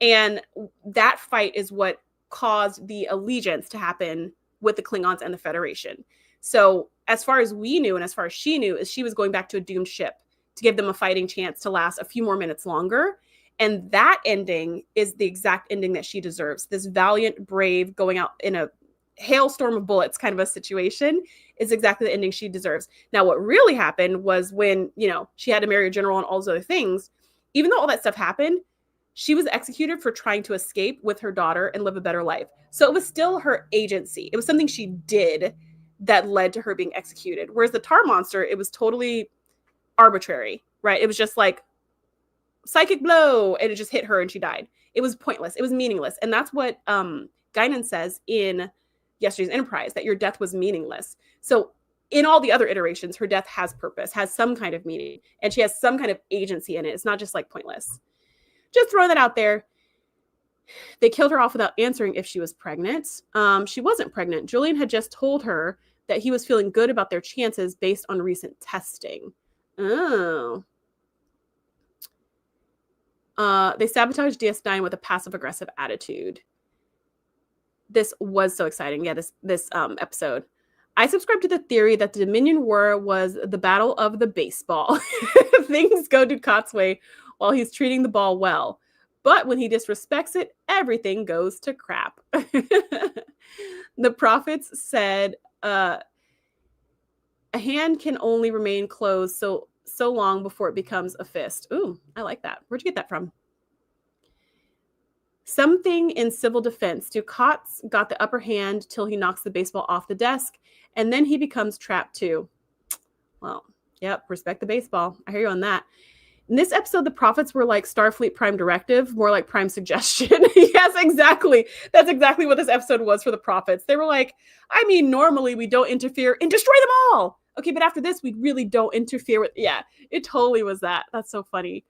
And that fight is what caused the allegiance to happen with the Klingons and the Federation. So as far as we knew and as far as she knew, is she was going back to a doomed ship to give them a fighting chance to last a few more minutes longer. And that ending is the exact ending that she deserves. This valiant, brave, going out in a hailstorm of bullets kind of a situation is exactly the ending she deserves. Now, what really happened was when, she had to marry a general and all those other things, even though all that stuff happened, she was executed for trying to escape with her daughter and live a better life. So it was still her agency. It was something she did that led to her being executed. Whereas the Tar Monster, it was totally arbitrary, right? It was just like psychic blow and it just hit her and she died. It was pointless. It was meaningless. And that's what Guinan says in yesterday's Enterprise, that your death was meaningless. So in all the other iterations, her death has purpose, has some kind of meaning, and she has some kind of agency in it. It's not just like pointless. Just throwing that out there. They killed her off without answering if she was pregnant. She wasn't pregnant. Julian had just told her that he was feeling good about their chances based on recent testing. Oh. They sabotaged DS9 with a passive-aggressive attitude. This was so exciting. Yeah, this episode. I subscribe to the theory that the Dominion War was the battle of the baseball. Things go Ducat's way while he's treating the ball well. But when he disrespects it, everything goes to crap. The prophets said, a hand can only remain closed so long before it becomes a fist. Ooh, I like that. Where'd you get that from? Something in civil defense. Ducat's got the upper hand till he knocks the baseball off the desk, and then he becomes trapped too. Well, yep, respect the baseball. I hear you on that. In this episode, the prophets were like Starfleet Prime Directive, more like Prime Suggestion. Yes, exactly. That's exactly what this episode was for the prophets. They were like, I mean, normally we don't interfere and destroy them all. Okay, but after this, we really don't interfere with... Yeah, it totally was that. That's so funny.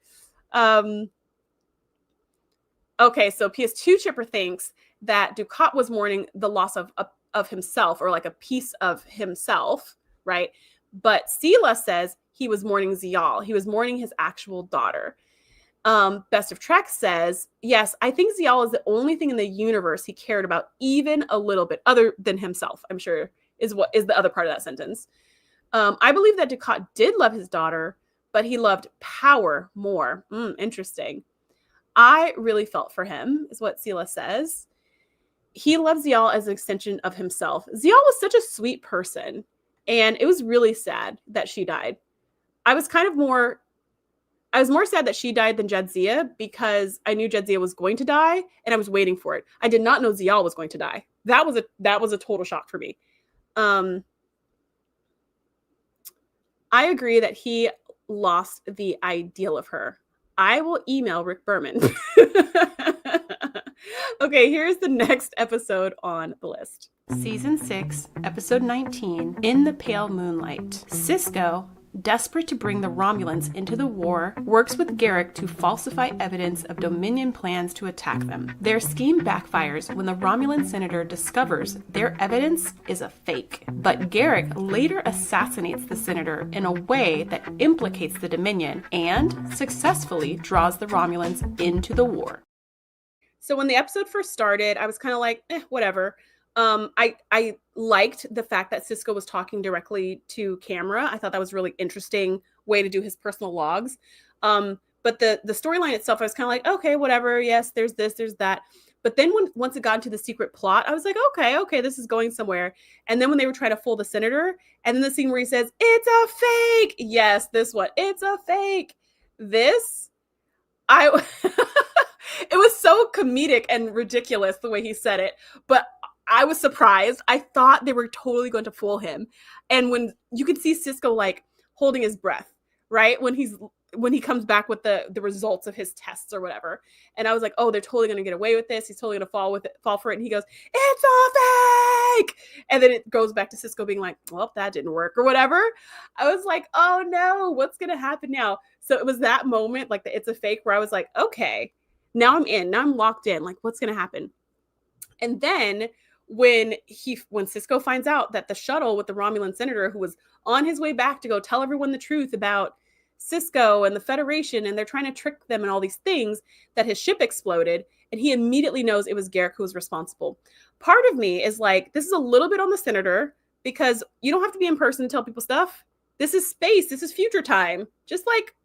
Okay, so PS2 Chipper thinks that Ducat was mourning the loss of himself, or like a piece of himself, right? But Sela says he was mourning Zial. He was mourning his actual daughter. Best of Trek says, yes, I think Zial is the only thing in the universe he cared about even a little bit, other than himself, I'm sure, is the other part of that sentence. I believe that Ducat did love his daughter, but he loved power more. Interesting. I really felt for him, is what Sela says. He loves Zial as an extension of himself. Zial was such a sweet person, and it was really sad that she died. I was more sad that she died than Jadzia, because I knew Jadzia was going to die, and I was waiting for it. I did not know Zial was going to die. That was a total shock for me. I agree that he lost the ideal of her. I will email Rick Berman. Okay, here's the next episode on the list. Season 6, Episode 19, In the Pale Moonlight. Sisko, desperate to bring the Romulans into the war, works with Garak to falsify evidence of Dominion plans to attack them. Their scheme backfires when the Romulan senator discovers their evidence is a fake. But Garak later assassinates the senator in a way that implicates the Dominion and successfully draws the Romulans into the war. So when the episode first started, I was kind of like, whatever. I liked the fact that Sisko was talking directly to camera. I thought that was a really interesting way to do his personal logs. But the storyline itself, I was kind of like, okay, whatever. Yes, there's this, there's that. But then once it got into the secret plot, I was like, okay, this is going somewhere. And then when they were trying to fool the senator, and then the scene where he says, it's a fake. Yes, this one, it's a fake. It was so comedic and ridiculous the way he said it. But I was surprised. I thought they were totally going to fool him. And when you could see Sisko like holding his breath, right? When he comes back with the results of his tests or whatever. And I was like, oh, they're totally going to get away with this. He's totally going to fall for it. And he goes, it's a fake. And then it goes back to Sisko being like, well, that didn't work or whatever. I was like, oh no, what's going to happen now? So it was that moment, like the it's a fake, where I was like, okay, now I'm in, now I'm locked in. Like, what's going to happen? And then when Sisko finds out that the shuttle with the Romulan senator, who was on his way back to go tell everyone the truth about Sisko and the Federation, and they're trying to trick them and all these things, that his ship exploded, and he immediately knows it was Garak who was responsible. Part of me is like, this is a little bit on the senator, because you don't have to be in person to tell people stuff. This is space. This is future time. Just like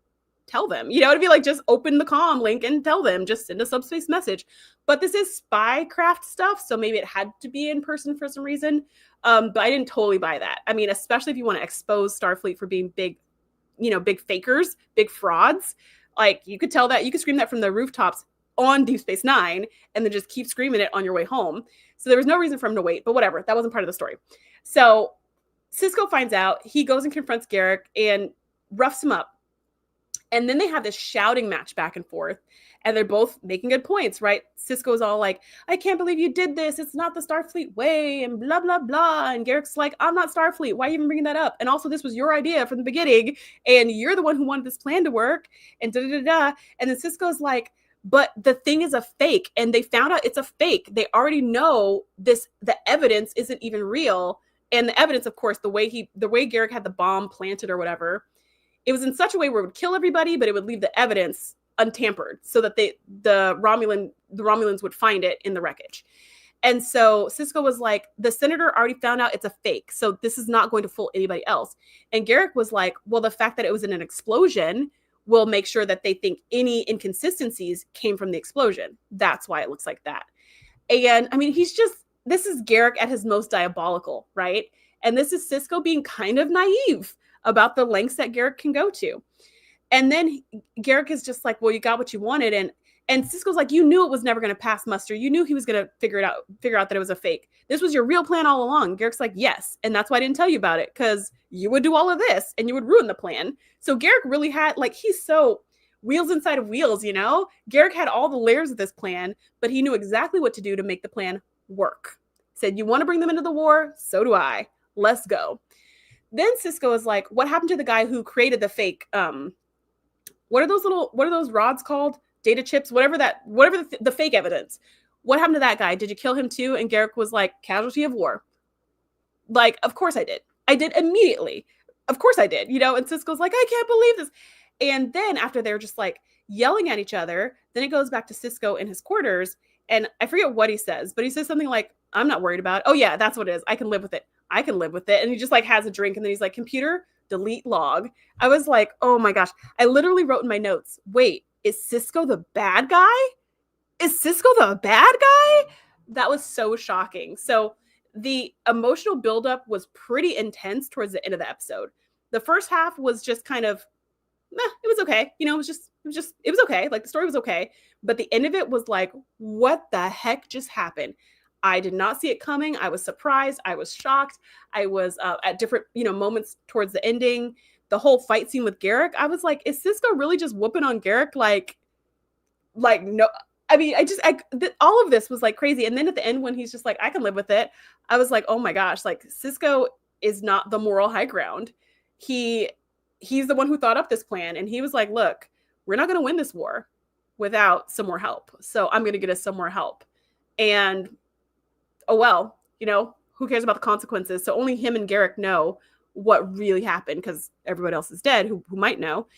tell them, to be like, just open the comm link and tell them, just send a subspace message. But this is spycraft stuff, so maybe it had to be in person for some reason. But I didn't totally buy that. I mean, especially if you want to expose Starfleet for being big, big fakers, big frauds. Like, you could tell that, you could scream that from the rooftops on Deep Space Nine, and then just keep screaming it on your way home. So there was no reason for him to wait, but whatever, that wasn't part of the story. So Sisko finds out, he goes and confronts Garak and roughs him up. And then they have this shouting match back and forth, and they're both making good points, right? Sisko's all like, I can't believe you did this. It's not the Starfleet way, and blah, blah, blah. And Garak's like, I'm not Starfleet. Why are you even bringing that up? And also, this was your idea from the beginning, and you're the one who wanted this plan to work, and da-da-da-da. And then Sisko's like, but the thing is a fake, and they found out it's a fake. They already know this, the evidence isn't even real. And the evidence, of course, the way Garak had the bomb planted or whatever, it was in such a way where it would kill everybody, but it would leave the evidence untampered so that the Romulans would find it in the wreckage. And so Sisko was like, the senator already found out it's a fake, so this is not going to fool anybody else. And Garak was like, well, the fact that it was in an explosion will make sure that they think any inconsistencies came from the explosion. That's why it looks like that. And I mean, this is Garak at his most diabolical, right? And this is Sisko being kind of naive about the lengths that Garak can go to. And then Garak is just like, well, you got what you wanted. And Sisko's like, you knew it was never going to pass muster. You knew he was going to figure out that it was a fake. This was your real plan all along. Garak's like, yes. And that's why I didn't tell you about it, because you would do all of this and you would ruin the plan. So Garak really had, like, he's so wheels inside of wheels, you know? Garak had all the layers of this plan, but he knew exactly what to do to make the plan work. Said, you want to bring them into the war? So do I. Let's go. Then Sisko is like, what happened to the guy who created the fake, what are those rods called? Data chips, whatever the fake evidence. What happened to that guy? Did you kill him too? And Garak was like, casualty of war. Like, of course I did. I did immediately. Of course I did, you know? And Sisko's like, I can't believe this. And then after they're just like yelling at each other, then it goes back to Sisko in his quarters. And I forget what he says, but he says something like, I'm not worried about it. Oh yeah, that's what it is. I can live with it. I can live with it. And he just like has a drink, and then he's like, computer, delete log. I was like, oh my gosh. I literally wrote in my notes, wait, is Sisko the bad guy? Is Sisko the bad guy? That was so shocking. So the emotional buildup was pretty intense towards the end of the episode. The first half was just kind of, it was okay. You know, it was okay. Like, the story was okay. But the end of it was like, what the heck just happened? I did not see it coming. I was surprised. I was shocked. I was at different, moments towards the ending. The whole fight scene with Garak, I was like, is Sisko really just whooping on Garak? Like no. I mean, all of this was like crazy. And then at the end, when he's just like, I can live with it, I was like, oh my gosh, like, Sisko is not the moral high ground. He's the one who thought up this plan. And he was like, look, we're not going to win this war without some more help. So I'm going to get us some more help. And oh, well, who cares about the consequences? So only him and Garak know what really happened, because everybody else is dead who might know.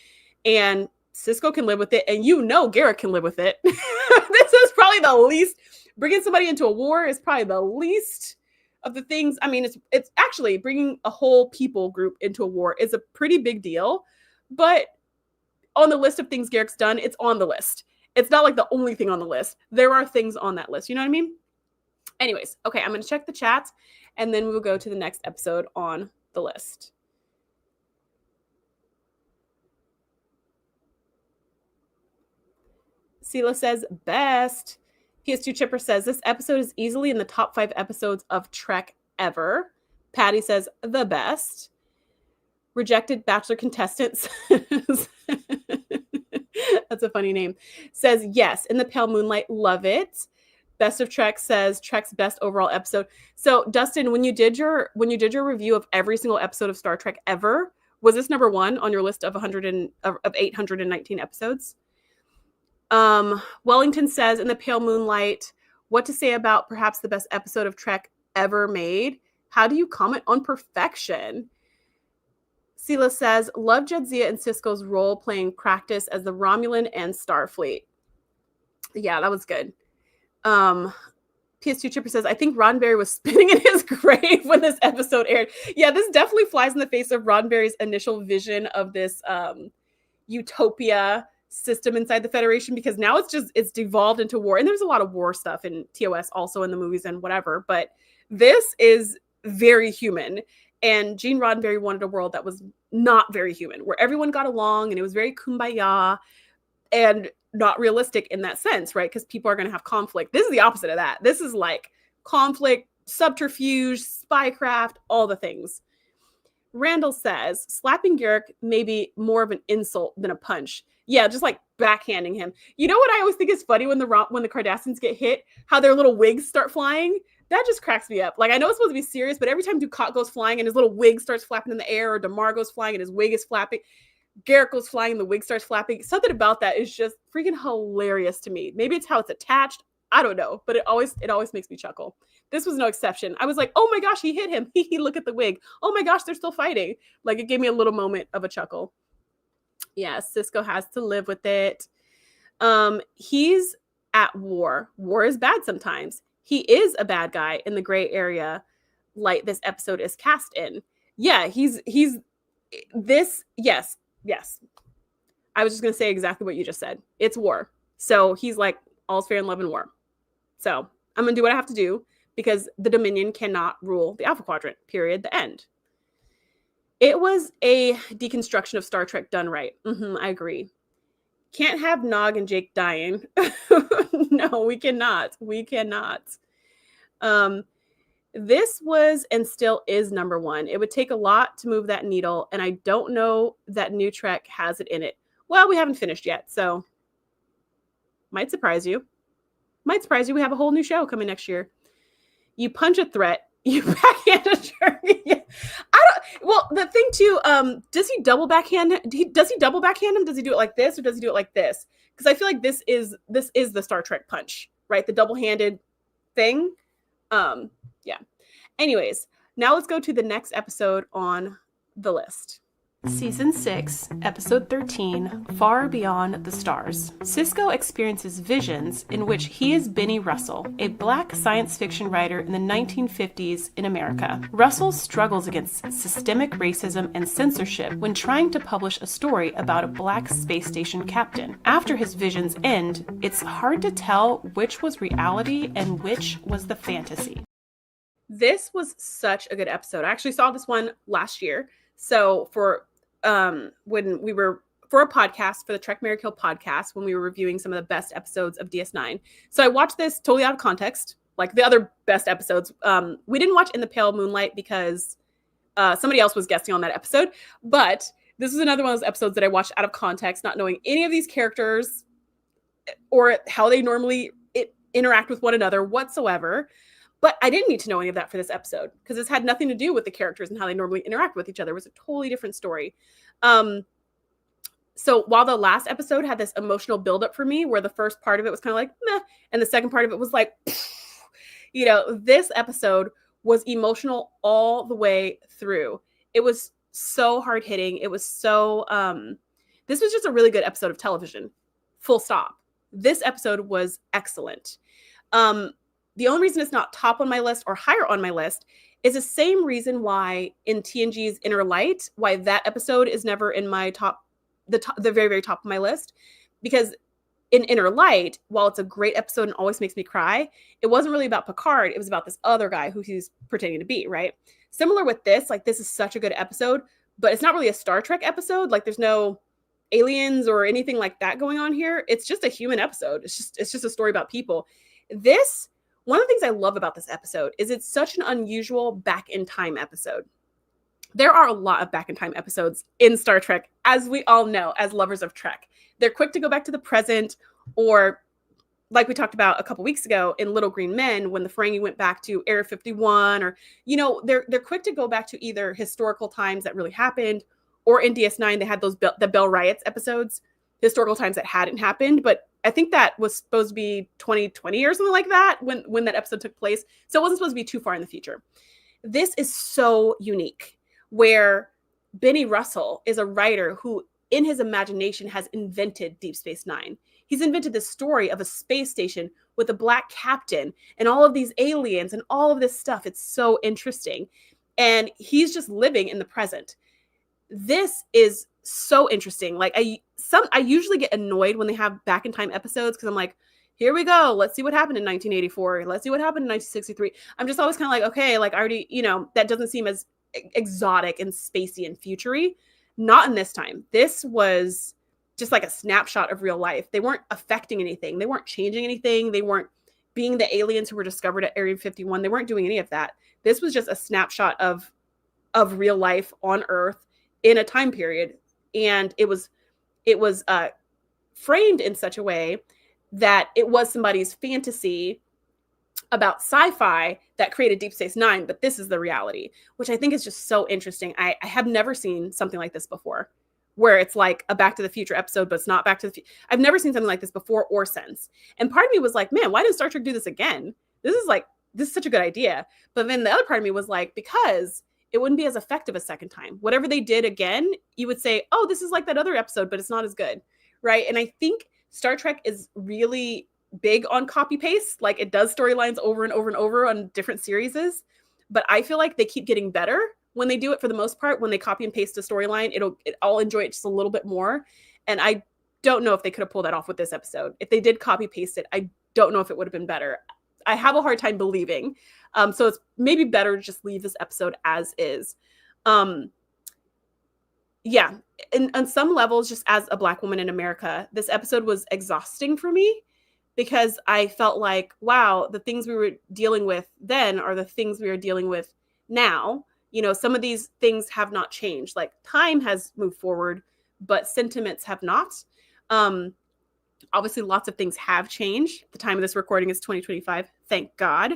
And Sisko can live with it, and Garak can live with it. This is probably the least, bringing somebody into a war is probably the least of the things. I mean, it's actually bringing a whole people group into a war is a pretty big deal, but on the list of things Garak's done, it's on the list. It's not like the only thing on the list. There are things on that list. You know what I mean? Anyways, okay, I'm going to check the chat, and then we will go to the next episode on the list. Sela says, best. PS2 Chipper says, this episode is easily in the top 5 episodes of Trek ever. Patty says, the best. Rejected Bachelor contestant says, that's a funny name, says, yes, in the Pale Moonlight, love it. Best of Trek says Trek's best overall episode. So Dustin, when you did your review of every single episode of Star Trek ever, was this number 1 on your list of 819 episodes? Wellington says, in the Pale Moonlight, what to say about perhaps the best episode of Trek ever made? How do you comment on perfection? Sela says, love Jadzia and Sisko's role-playing practice as the Romulan and Starfleet. Yeah, that was good. PS2 Chipper says, I think Roddenberry was spinning in his grave when this episode aired. Yeah, this definitely flies in the face of Roddenberry's initial vision of this utopia system inside the Federation, because now it's devolved into war. And there's a lot of war stuff in TOS also in the movies and whatever, but this is very human. And Gene Roddenberry wanted a world that was not very human, where everyone got along and it was very kumbaya and not realistic in that sense, right? Because people are going to have conflict. This is the opposite of that. This is like conflict, subterfuge, spycraft, all the things. Randall says, slapping Garak may be more of an insult than a punch. Yeah, just like backhanding him. You know what I always think is funny when the Cardassians get hit, how their little wigs start flying? That just cracks me up. Like, I know it's supposed to be serious, but every time Dukat goes flying and his little wig starts flapping in the air, or Damar goes flying and his wig is flapping, Garrett goes flying, the wig starts flapping. Something about that is just freaking hilarious to me. Maybe it's how it's attached. I don't know, but it always makes me chuckle. This was no exception. I was like, oh my gosh, he hit him. Look at the wig. Oh my gosh, they're still fighting. Like, it gave me a little moment of a chuckle. Yeah, Cisco has to live with it. He's at war. War is bad sometimes. He is a bad guy in the gray area, like this episode is cast in. Yeah, he's this. Yes. I was just going to say exactly what you just said. It's war. So he's like, all's fair in love and war. So I'm going to do what I have to do because the Dominion cannot rule the Alpha Quadrant, period, the end. It was a deconstruction of Star Trek done right. I agree. Can't have Nog and Jake dying. No, we cannot. This was and still is number one. It would take a lot to move that needle, and I don't know that new Trek has it in it. Well, we haven't finished yet, so might surprise you. We have a whole new show coming next year. You punch a threat, you backhand a target. Well, the thing too, does he double backhand him? Does he double backhand him? Does he do it like this or does he do it like this? Because I feel like this is the Star Trek punch, right? The double-handed thing. Yeah. Anyways, now let's go to the next episode on the list. Season 6, Episode 13, Far Beyond the Stars. Cisco experiences visions in which he is Benny Russell, a black science fiction writer in the 1950s in America. Russell struggles against systemic racism and censorship when trying to publish a story about a black space station captain. After his visions end, it's hard to tell which was reality and which was the fantasy. This was such a good episode. I actually saw this one last year. So when we were for a podcast, for the Trek Marry Kill podcast, when we were reviewing some of the best episodes of DS9. So I watched this totally out of context, like the other best episodes. We didn't watch In the Pale Moonlight because somebody else was guesting on that episode. But this is another one of those episodes that I watched out of context, not knowing any of these characters or how they normally interact with one another whatsoever. But I didn't need to know any of that for this episode because this had nothing to do with the characters and how they normally interact with each other. It was a totally different story. So while the last episode had this emotional buildup for me, where the first part of it was kind of like, meh, and the second part of it was like, this episode was emotional all the way through. It was so hard hitting. It was so, this was just a really good episode of television. Full stop. This episode was excellent. The only reason it's not top on my list or higher on my list is the same reason why in TNG's Inner Light, why that episode is never in my the very, very top of my list. Because in Inner Light, while it's a great episode and always makes me cry, it wasn't really about Picard. It was about this other guy who he's pretending to be, right? Similar with this, like this is such a good episode, but it's not really a Star Trek episode. Like there's no aliens or anything like that going on here. It's just a human episode. It's just a story about people. One of the things I love about this episode is it's such an unusual back in time episode. There are a lot of back in time episodes in Star Trek, as we all know, as lovers of Trek. They're quick to go back to the present, or like we talked about a couple weeks ago in Little Green Men, when the Ferengi went back to Area 51, or, they're quick to go back to either historical times that really happened, or in DS9, they had the Bell Riots episodes, historical times that hadn't happened, but I think that was supposed to be 2020 or something like that when that episode took place. So it wasn't supposed to be too far in the future. This is so unique, where Benny Russell is a writer who, in his imagination, has invented Deep Space Nine. He's invented this story of a space station with a black captain and all of these aliens and all of this stuff. It's so interesting. And he's just living in the present. This is so interesting. Like I usually get annoyed when they have back in time episodes because I'm like, here we go. Let's see what happened in 1984. Let's see what happened in 1963. I'm just always kind of like, okay, like I already, that doesn't seem as exotic and spacey and futury. Not in this time. This was just like a snapshot of real life. They weren't affecting anything. They weren't changing anything. They weren't being the aliens who were discovered at Area 51. They weren't doing any of that. This was just a snapshot of real life on Earth in a time period. And it was framed in such a way that it was somebody's fantasy about sci-fi that created Deep Space Nine, but this is the reality, which I think is just so interesting. I have never seen something like this before, where it's like a Back to the Future episode, but it's not Back to the Future. I've never seen something like this before or since. And part of me was like, man, why didn't Star Trek do this again? This is such a good idea. But then the other part of me was like, because it wouldn't be as effective a second time. Whatever they did again, you would say, oh, this is like that other episode, but it's not as good, right? And I think Star Trek is really big on copy paste. Like it does storylines over and over and over on different series. But I feel like they keep getting better when they do it for the most part. When they copy and paste a storyline, I'll enjoy it just a little bit more. And I don't know if they could have pulled that off with this episode. If they did copy paste it, I don't know if it would have been better. I have a hard time believing. So it's maybe better to just leave this episode as is. Yeah. And on some levels, just as a Black woman in America, this episode was exhausting for me because I felt like, wow, the things we were dealing with then are the things we are dealing with now. You know, some of these things have not changed. Like time has moved forward, but sentiments have not. Obviously, lots of things have changed. The time of this recording is 2025. Thank God.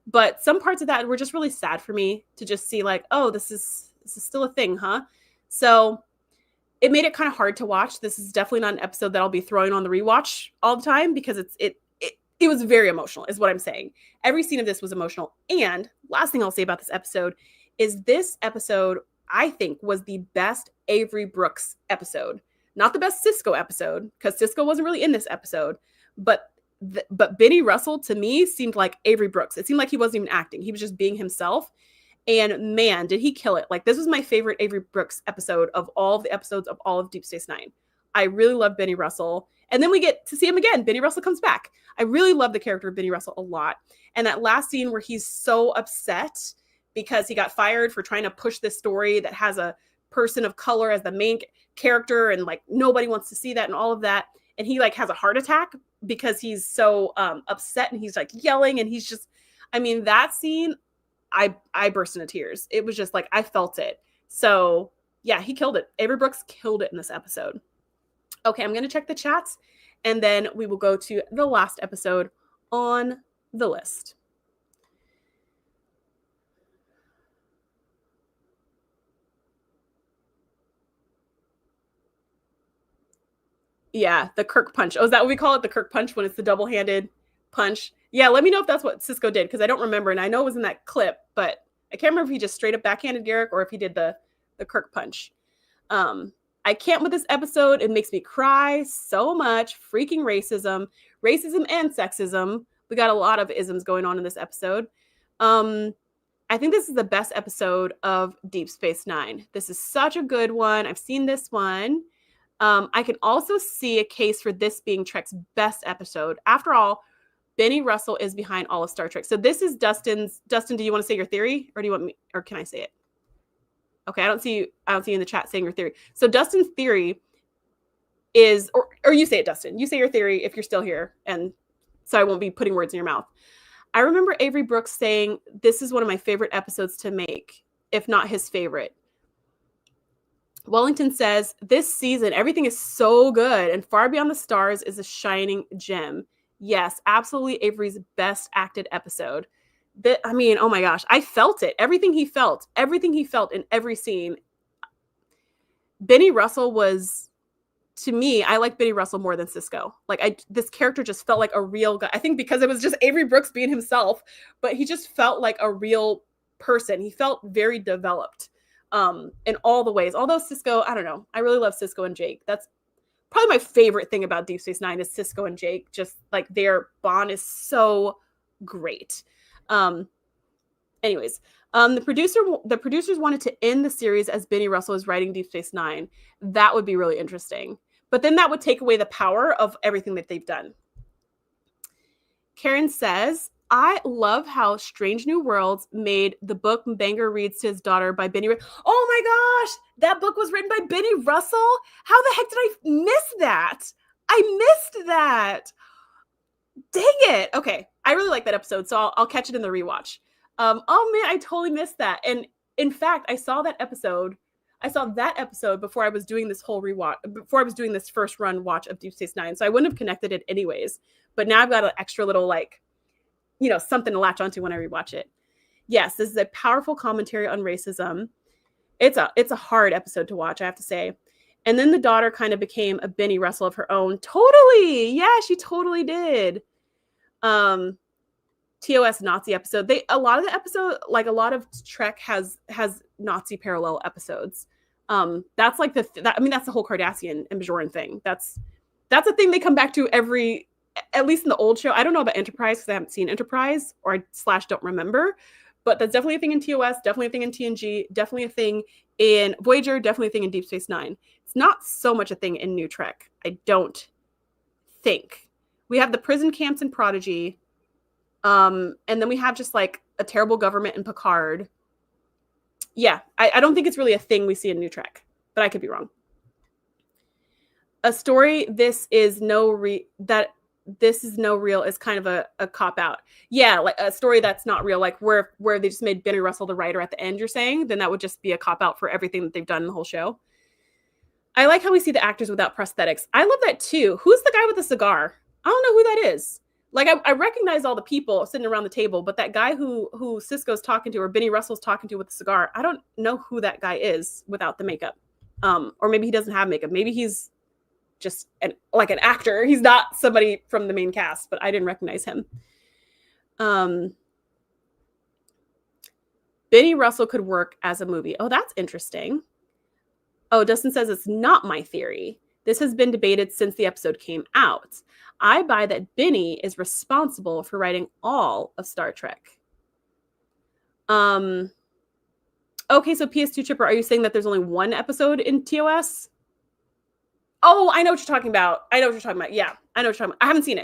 But some parts of that were just really sad for me to just see like, oh, this is still a thing, huh? So it made it kind of hard to watch. This is definitely not an episode that I'll be throwing on the rewatch all the time because it was very emotional is what I'm saying. Every scene of this was emotional. And last thing I'll say about this episode is this episode, I think, was the best Avery Brooks episode. Not the best Cisco episode, because Cisco wasn't really in this episode. But Benny Russell, to me, seemed like Avery Brooks. It seemed like he wasn't even acting. He was just being himself. And man, did he kill it. Like, this was my favorite Avery Brooks episode of all of the episodes of all of Deep Space Nine. I really love Benny Russell. And then we get to see him again. Benny Russell comes back. I really love the character of Benny Russell a lot. And that last scene where he's so upset because he got fired for trying to push this story that has a person of color as the main character, and like nobody wants to see that and all of that. And he like has a heart attack because he's so upset, and he's like yelling, and he's just, I mean, that scene, I burst into tears. It was just like, I felt it. So yeah, he killed it. Avery Brooks killed it in this episode. Okay, I'm going to check the chats, and then we will go to the last episode on the list. Yeah, the Kirk punch. Oh, is that what we call it? The Kirk punch, when it's the double-handed punch? Yeah, let me know if that's what Cisco did, because I don't remember, and I know it was in that clip, but I can't remember if he just straight up backhanded Garrick or if he did the Kirk punch. I can't with this episode. It makes me cry so much. Freaking racism and sexism. We got a lot of isms going on in this episode. I think this is the best episode of Deep Space Nine. This is such a good one. I've seen this one. I can also see a case for this being Trek's best episode. After all, Benny Russell is behind all of Star Trek. So this is Dustin's. Dustin, do you want to say your theory, or do you want me, or can I say it? Okay, I don't see you in the chat saying your theory. So Dustin's theory is, or you say it, Dustin. You say your theory if you're still here, and so I won't be putting words in your mouth. I remember Avery Brooks saying, this is one of my favorite episodes to make, if not his favorite. Wellington says, this season, everything is so good, and Far Beyond the Stars is a shining gem. Yes, absolutely Avery's best acted episode. I mean, oh my gosh, I felt it. Everything he felt in every scene. Benny Russell was, to me, I like Benny Russell more than Cisco. Like, this character just felt like a real guy. I think because it was just Avery Brooks being himself, but he just felt like a real person. He felt very developed in all the ways. Although Cisco, I don't know. I really love Cisco and Jake. That's probably my favorite thing about Deep Space Nine is Cisco and Jake. Just like their bond is so great. Anyways, the producers wanted to end the series as Benny Russell is writing Deep Space Nine. That would be really interesting. But then that would take away the power of everything that they've done. Karen says, I love how Strange New Worlds made the book Banger reads to his daughter by Benny. Oh my gosh, that book was written by Benny Russell? How the heck did I miss that? I missed that. Dang it. Okay, I really like that episode, so I'll catch it in the rewatch. Oh man, I totally missed that. And in fact, I saw that episode before I was doing this whole rewatch, before I was doing this first run watch of Deep Space Nine. So I wouldn't have connected it anyways. But now I've got an extra little, like, you know, something to latch onto when I rewatch it. Yes, this is a powerful commentary on racism. It's a hard episode to watch, I have to say. And then the daughter kind of became a Benny Russell of her own. Totally. Yeah, she totally did. TOS Nazi episode. A lot of the episode, like a lot of Trek has Nazi parallel episodes. That's like that's the whole Cardassian and Bajoran thing. That's a thing they come back to every, at least in the old show. I don't know about Enterprise because I haven't seen Enterprise or / don't remember, but that's definitely a thing in TOS, definitely a thing in TNG, definitely a thing in Voyager, definitely a thing in Deep Space Nine. It's not so much a thing in New Trek, I don't think. We have the prison camps in Prodigy, and then we have just like a terrible government in Picard. Yeah, I don't think it's really a thing we see in New Trek, but I could be wrong. A story this is no real is kind of a cop out. Yeah, like a story that's not real, like where they just made Benny Russell the writer at the end, you're saying, then that would just be a cop out for everything that they've done in the whole show. I like how we see the actors without prosthetics. I love that too. Who's the guy with the cigar? I don't know who that is. Like I recognize all the people sitting around the table, but that guy who Cisco's talking to or Benny Russell's talking to with the cigar, I don't know who that guy is without the makeup. Or maybe he doesn't have makeup. Maybe he's just an actor. He's not somebody from the main cast, but I didn't recognize him. Benny Russell could work as a movie. Oh, that's interesting. Oh, Dustin says it's not my theory. This has been debated since the episode came out. I buy that Benny is responsible for writing all of Star Trek. Okay, so PS2 Chipper, are you saying that there's only one episode in TOS? Oh, I know what you're talking about. Yeah, I know what you're talking about. I haven't seen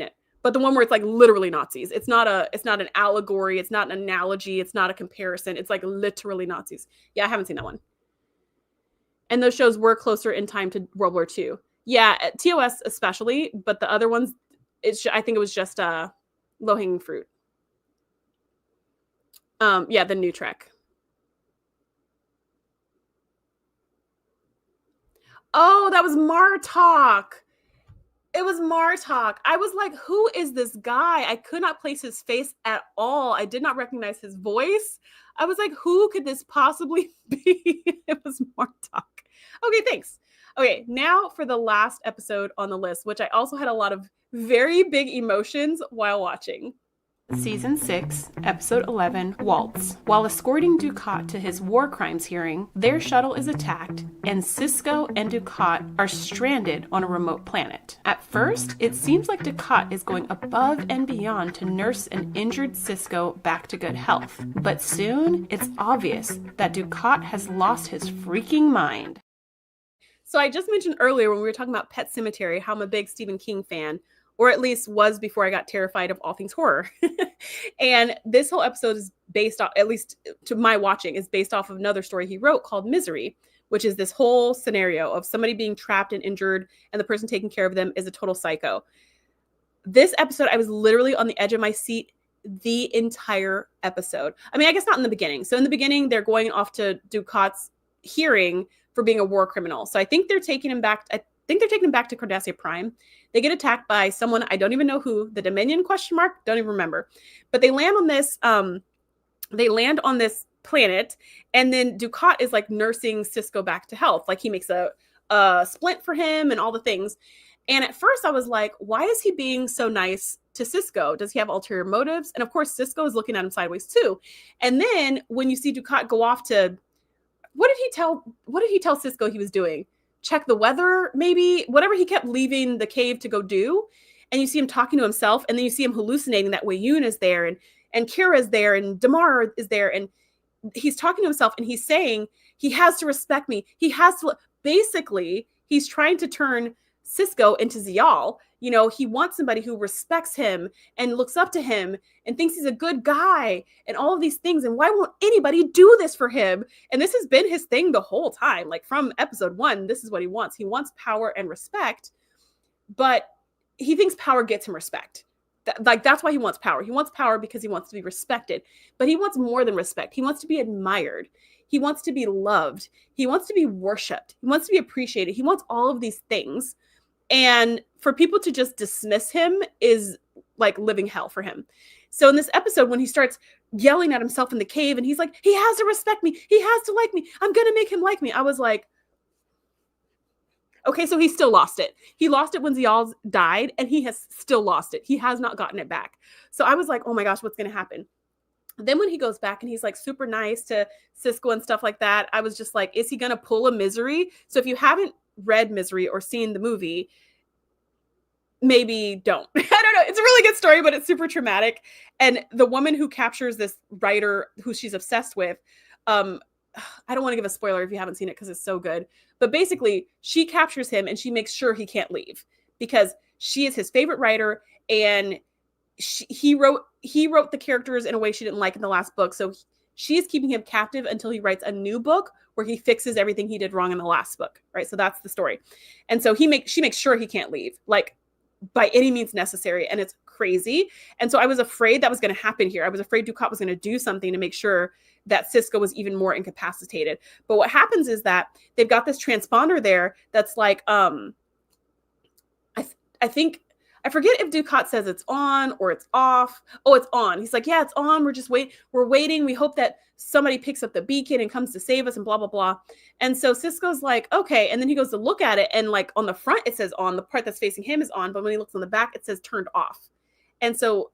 it. But the one where it's like literally Nazis. It's not an allegory. It's not an analogy. It's not a comparison. It's like literally Nazis. Yeah, I haven't seen that one. And those shows were closer in time to World War II. Yeah, TOS especially, but the other ones, I think it was just low-hanging fruit. Yeah, the New Trek. Oh, that was Martok. It was Martok. I was like, who is this guy? I could not place his face at all. I did not recognize his voice. I was like, who could this possibly be? It was Martok. Okay, thanks. Okay, now for the last episode on the list, which I also had a lot of very big emotions while watching. Season 6, Episode 11, Waltz. While escorting Dukat to his war crimes hearing, their shuttle is attacked, and Cisco and Dukat are stranded on a remote planet. At first, it seems like Dukat is going above and beyond to nurse an injured Cisco back to good health. But soon, it's obvious that Dukat has lost his freaking mind. So I just mentioned earlier when we were talking about Pet Sematary how I'm a big Stephen King fan, or at least was before I got terrified of all things horror. And this whole episode is based off, at least to my watching, is based off of another story he wrote called Misery, which is this whole scenario of somebody being trapped and injured and the person taking care of them is a total psycho. This episode, I was literally on the edge of my seat the entire episode. I mean, I guess not in the beginning. So in the beginning, they're going off to Dukat's hearing for being a war criminal. So I think they're taking him back. I think they're taking him back to Cardassia Prime. They get attacked by someone, I don't even know who, the Dominion ? Don't even remember. But they land on this planet, and then Dukat is like nursing Cisco back to health. Like he makes a splint for him and all the things. And at first I was like, why is he being so nice to Cisco? Does he have ulterior motives? And of course, Cisco is looking at him sideways too. And then when you see Dukat go off to, what did he tell Cisco he was doing? Check the weather, maybe, whatever he kept leaving the cave to go do. And you see him talking to himself, and then you see him hallucinating that Wayun is there, and Kira is there, and Damar is there, and he's talking to himself, and he's saying he has to respect me. He has to, basically, he's trying to turn Cisco into Zial. You know, he wants somebody who respects him and looks up to him and thinks he's a good guy and all of these things. And why won't anybody do this for him? And this has been his thing the whole time. Like from episode 1, this is what he wants. He wants power and respect, but he thinks power gets him respect. That's why he wants power. He wants power because he wants to be respected, but he wants more than respect. He wants to be admired. He wants to be loved. He wants to be worshiped. He wants to be appreciated. He wants all of these things. And for people to just dismiss him is like living hell for him. So in this episode, when he starts yelling at himself in the cave and he's like, he has to respect me. He has to like me. I'm going to make him like me. I was like, Okay, so he still lost it. He lost it when Zial died, and he has still lost it. He has not gotten it back. So I was like, oh my gosh, what's going to happen? Then when he goes back and he's like super nice to Cisco and stuff like that, I was just like, is he going to pull a Misery? So if you haven't read Misery or seen the movie, maybe don't. I don't know. It's a really good story, but it's super traumatic. And the woman who captures this writer who she's obsessed with, I don't want to give a spoiler if you haven't seen it because it's so good. But basically, she captures him and she makes sure he can't leave because she is his favorite writer, and he wrote the characters in a way she didn't like in the last book. So she is keeping him captive until he writes a new book where he fixes everything he did wrong in the last book, right? So that's the story. And so she makes sure he can't leave, like by any means necessary. And it's crazy. And so I was afraid that was going to happen here. I was afraid Dukat was going to do something to make sure that Cisco was even more incapacitated. But what happens is that they've got this transponder there that's like, I think, I forget if Dukat says it's on or it's off. Oh, it's on. He's like, yeah, it's on. We're waiting. We hope that somebody picks up the beacon and comes to save us and blah, blah, blah. And so Cisco's like, okay. And then he goes to look at it. And like on the front, it says on. The part that's facing him is on. But when he looks on the back, it says turned off. And so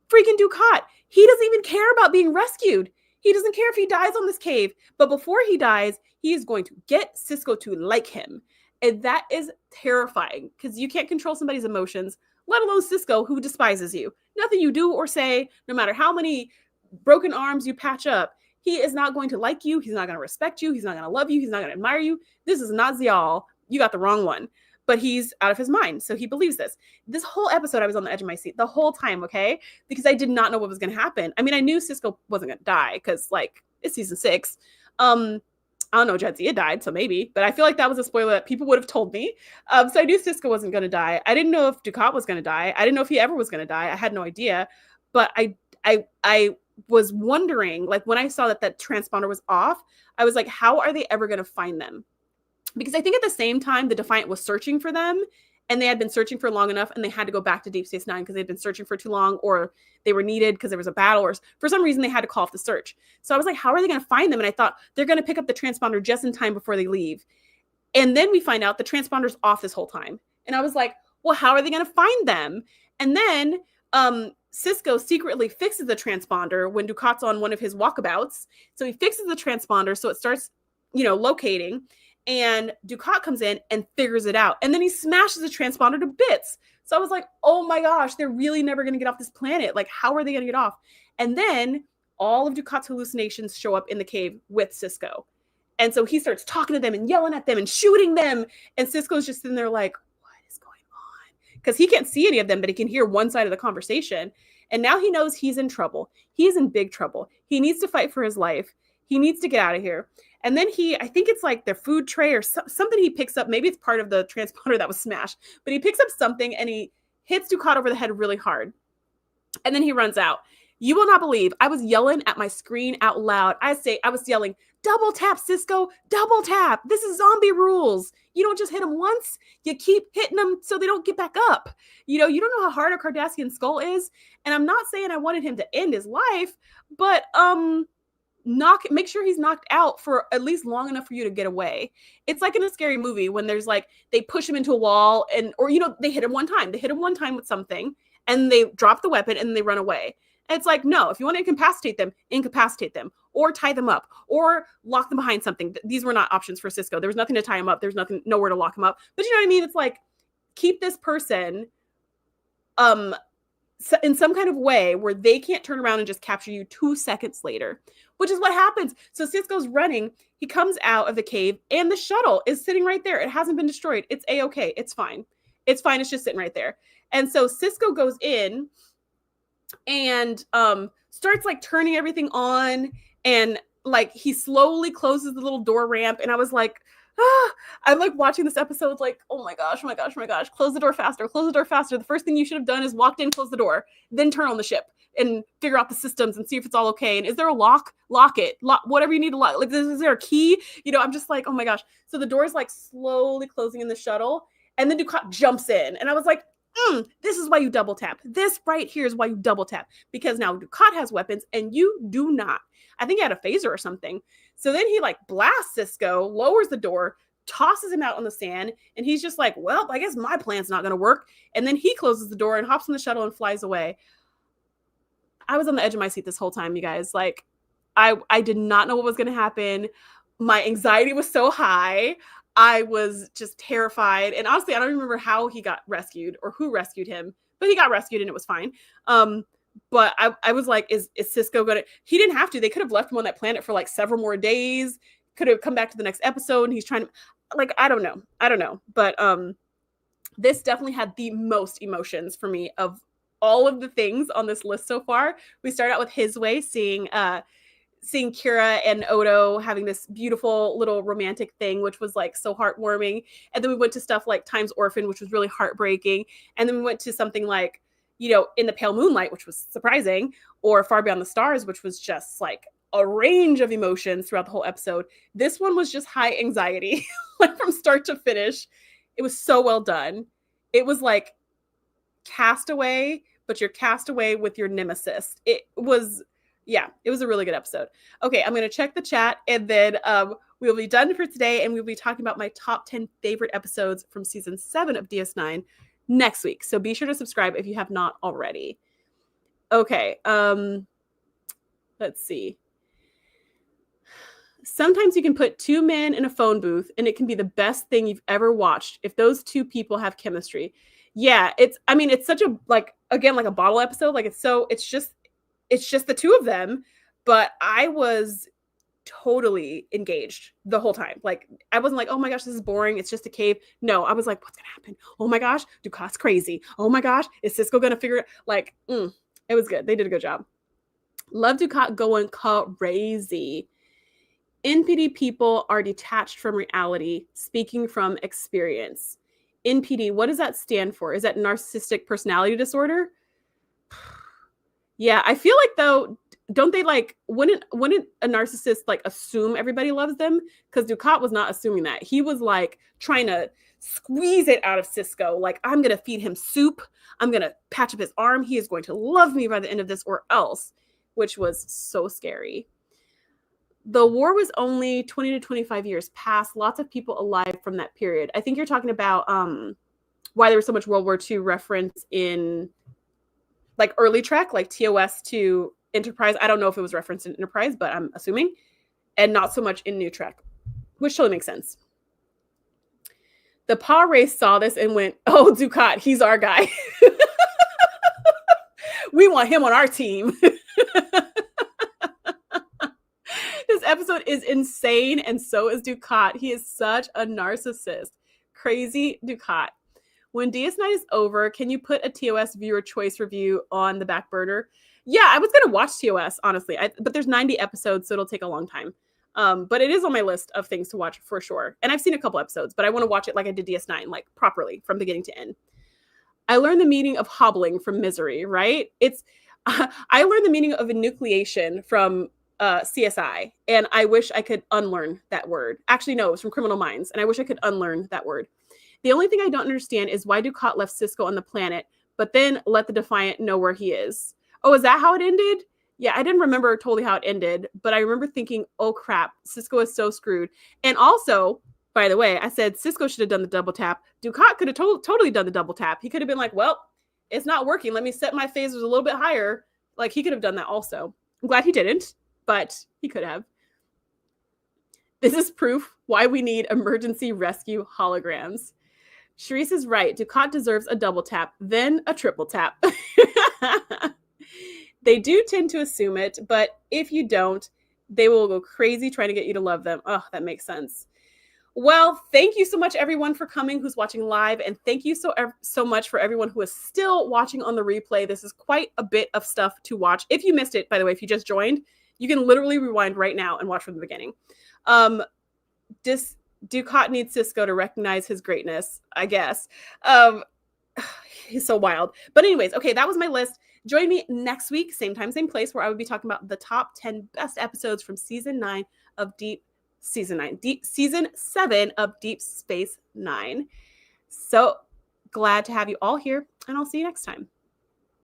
freaking Dukat, he doesn't even care about being rescued. He doesn't care if he dies on this cave. But before he dies, he is going to get Cisco to like him. And that is terrifying because you can't control somebody's emotions, let alone Cisco, who despises you. Nothing you do or say, no matter how many broken arms you patch up, he is not going to like you. He's not going to respect you. He's not going to love you. He's not going to admire you. This is not Zial. You got the wrong one. But he's out of his mind. So he believes this. This whole episode, I was on the edge of my seat the whole time, okay? Because I did not know what was going to happen. I mean, I knew Cisco wasn't going to die because, like, it's season 6. I don't know, Jadzia died, so maybe. But I feel like that was a spoiler that people would have told me. So I knew Cisco wasn't going to die. I didn't know if Dukat was going to die. I didn't know if he ever was going to die. I had no idea. But I was wondering, like, when I saw that transponder was off, I was like, how are they ever going to find them? Because I think at the same time, the Defiant was searching for them, and they had been searching for long enough, and they had to go back to Deep Space Nine because they'd been searching for too long, or they were needed because there was a battle, or for some reason they had to call off the search. So I was like, how are they going to find them? And I thought they're going to pick up the transponder just in time before they leave. And then we find out the transponder's off this whole time. And I was like, well, how are they going to find them? And then Cisco secretly fixes the transponder when Dukat's on one of his walkabouts. So he fixes the transponder so it starts, locating. And Dukat comes in and figures it out. And then he smashes the transponder to bits. So I was like, oh my gosh, they're really never going to get off this planet. Like, how are they going to get off? And then all of Dukat's hallucinations show up in the cave with Cisco. And so he starts talking to them and yelling at them and shooting them. And Cisco's just sitting there like, what is going on? Because he can't see any of them, but he can hear one side of the conversation. And now he knows he's in trouble. He's in big trouble. He needs to fight for his life. He needs to get out of here. And then I think it's like their food tray or something he picks up. Maybe it's part of the transponder that was smashed. But he picks up something and he hits Dukat over the head really hard. And then he runs out. You will not believe. I was yelling at my screen out loud. I was yelling, double tap, Cisco, double tap. This is zombie rules. You don't just hit them once. You keep hitting them so they don't get back up. You don't know how hard a Cardassian skull is. And I'm not saying I wanted him to end his life, but make sure he's knocked out for at least long enough for you to get away. It's like in a scary movie when there's like, they push him into a wall or they hit him one time. They hit him one time with something and they drop the weapon and they run away. And it's like, no, if you want to incapacitate them or tie them up or lock them behind something. These were not options for Cisco. There was nothing to tie him up. There's nowhere to lock him up. But you know what I mean? It's like, keep this person, in some kind of way where they can't turn around and just capture you 2 seconds later, which is what happens. So Cisco's running. He comes out of the cave and the shuttle is sitting right there. It hasn't been destroyed. It's A-okay. It's fine. It's fine. It's just sitting right there. And so Cisco goes in and starts like turning everything on, and like he slowly closes the little door ramp. And I was like, I'm like watching this episode like, oh my gosh, close the door faster. The first thing you should have done is walked in, close the door, then turn on the ship and figure out the systems and see if it's all okay. And is there a lock? Lock it. Lock whatever you need to lock. Like, is there a key? I'm just like, oh my gosh. So the door is like slowly closing in the shuttle, and then Dukat jumps in. And I was like, this is why you double tap. This right here is why you double tap, because now Dukat has weapons and you do not. I think he had a phaser or something. So then he like blasts Cisco, lowers the door, tosses him out on the sand, and he's just like, well, I guess my plan's not going to work. And then he closes the door and hops on the shuttle and flies away. I was on the edge of my seat this whole time, you guys. Like, I did not know what was going to happen. My anxiety was so high. I was just terrified. And honestly, I don't remember how he got rescued or who rescued him, but he got rescued and it was fine. But I was like, is Sisko going to, he didn't have to, they could have left him on that planet for like several more days, could have come back to the next episode. And he's trying to, like, I don't know. But this definitely had the most emotions for me of all of the things on this list so far. We start out with His Way, seeing Kira and Odo having this beautiful little romantic thing, which was like so heartwarming. And then we went to stuff like Time's Orphan, which was really heartbreaking. And then we went to something like, you know, In the Pale Moonlight, which was surprising, or Far Beyond the Stars, which was just like a range of emotions throughout the whole episode. This one was just high anxiety, like from start to finish. It was so well done. It was like Castaway, but you're cast away with your nemesis. It was a really good episode. Okay, I'm going to check the chat, and then we'll be done for today, and we'll be talking about my top 10 favorite episodes from season 7 of DS9 next week. So be sure to subscribe if you have not already. Okay, let's see. Sometimes you can put two men in a phone booth and it can be the best thing you've ever watched if those two people have chemistry. Yeah, it's such a, like, again, like a bottle episode. Like, it's just the two of them, but I was totally engaged the whole time. Like, I wasn't like, oh my gosh, this is boring, it's just a cave. No, I was like, what's gonna happen? Oh my gosh, Ducat's crazy. Oh my gosh, is Sisko gonna figure it? Like, it was good. They did a good job. Love Ducat going crazy. NPD people are detached from reality, speaking from experience. NPD, what does that stand for? Is that narcissistic personality disorder? Yeah, I feel like, though, don't they, like, wouldn't a narcissist, like, assume everybody loves them? Because Ducat was not assuming that. He was, like, trying to squeeze it out of Sisko. Like, I'm going to feed him soup. I'm going to patch up his arm. He is going to love me by the end of this or else, which was so scary. The war was only 20 to 25 years past. Lots of people alive from that period. I think you're talking about why there was so much World War II reference in, like, early Trek, like TOS to Enterprise. I don't know if it was referenced in Enterprise, but I'm assuming. And not so much in New Trek, which totally makes sense. The Paw Race saw this and went, oh, Ducat, he's our guy. We want him on our team. This episode is insane, and so is Ducat. He is such a narcissist. Crazy Ducat. When DS9 is over, can you put a TOS viewer choice review on the back burner? Yeah, I was going to watch TOS, honestly. But there's 90 episodes, so it'll take a long time. But it is on my list of things to watch for sure. And I've seen a couple episodes, but I want to watch it like I did DS9, like properly from beginning to end. I learned the meaning of hobbling from Misery, right? I learned the meaning of enucleation from CSI, and I wish I could unlearn that word. Actually, no, it was from Criminal Minds, and I wish I could unlearn that word. The only thing I don't understand is why Ducat left Sisko on the planet, but then let the Defiant know where he is. Oh, is that how it ended? Yeah, I didn't remember totally how it ended, but I remember thinking, oh crap, Sisko is so screwed. And also, by the way, I said Sisko should have done the double tap. Ducat could have totally done the double tap. He could have been like, well, it's not working. Let me set my phasers a little bit higher. Like, he could have done that also. I'm glad he didn't, but he could have. This is proof why we need emergency rescue holograms. Charisse is right. Ducat deserves a double tap, then a triple tap. They do tend to assume it, but if you don't, they will go crazy trying to get you to love them. Oh, that makes sense. Well, thank you so much, everyone, for coming who's watching live. And thank you so much for everyone who is still watching on the replay. This is quite a bit of stuff to watch. If you missed it, by the way, if you just joined, you can literally rewind right now and watch from the beginning. Ducat needs Sisko to recognize his greatness, I guess. He's so wild. But anyways, okay, that was my list. Join me next week, same time, same place, where I will be talking about the top 10 best episodes from season 7 of Deep Space Nine. So glad to have you all here, and I'll see you next time.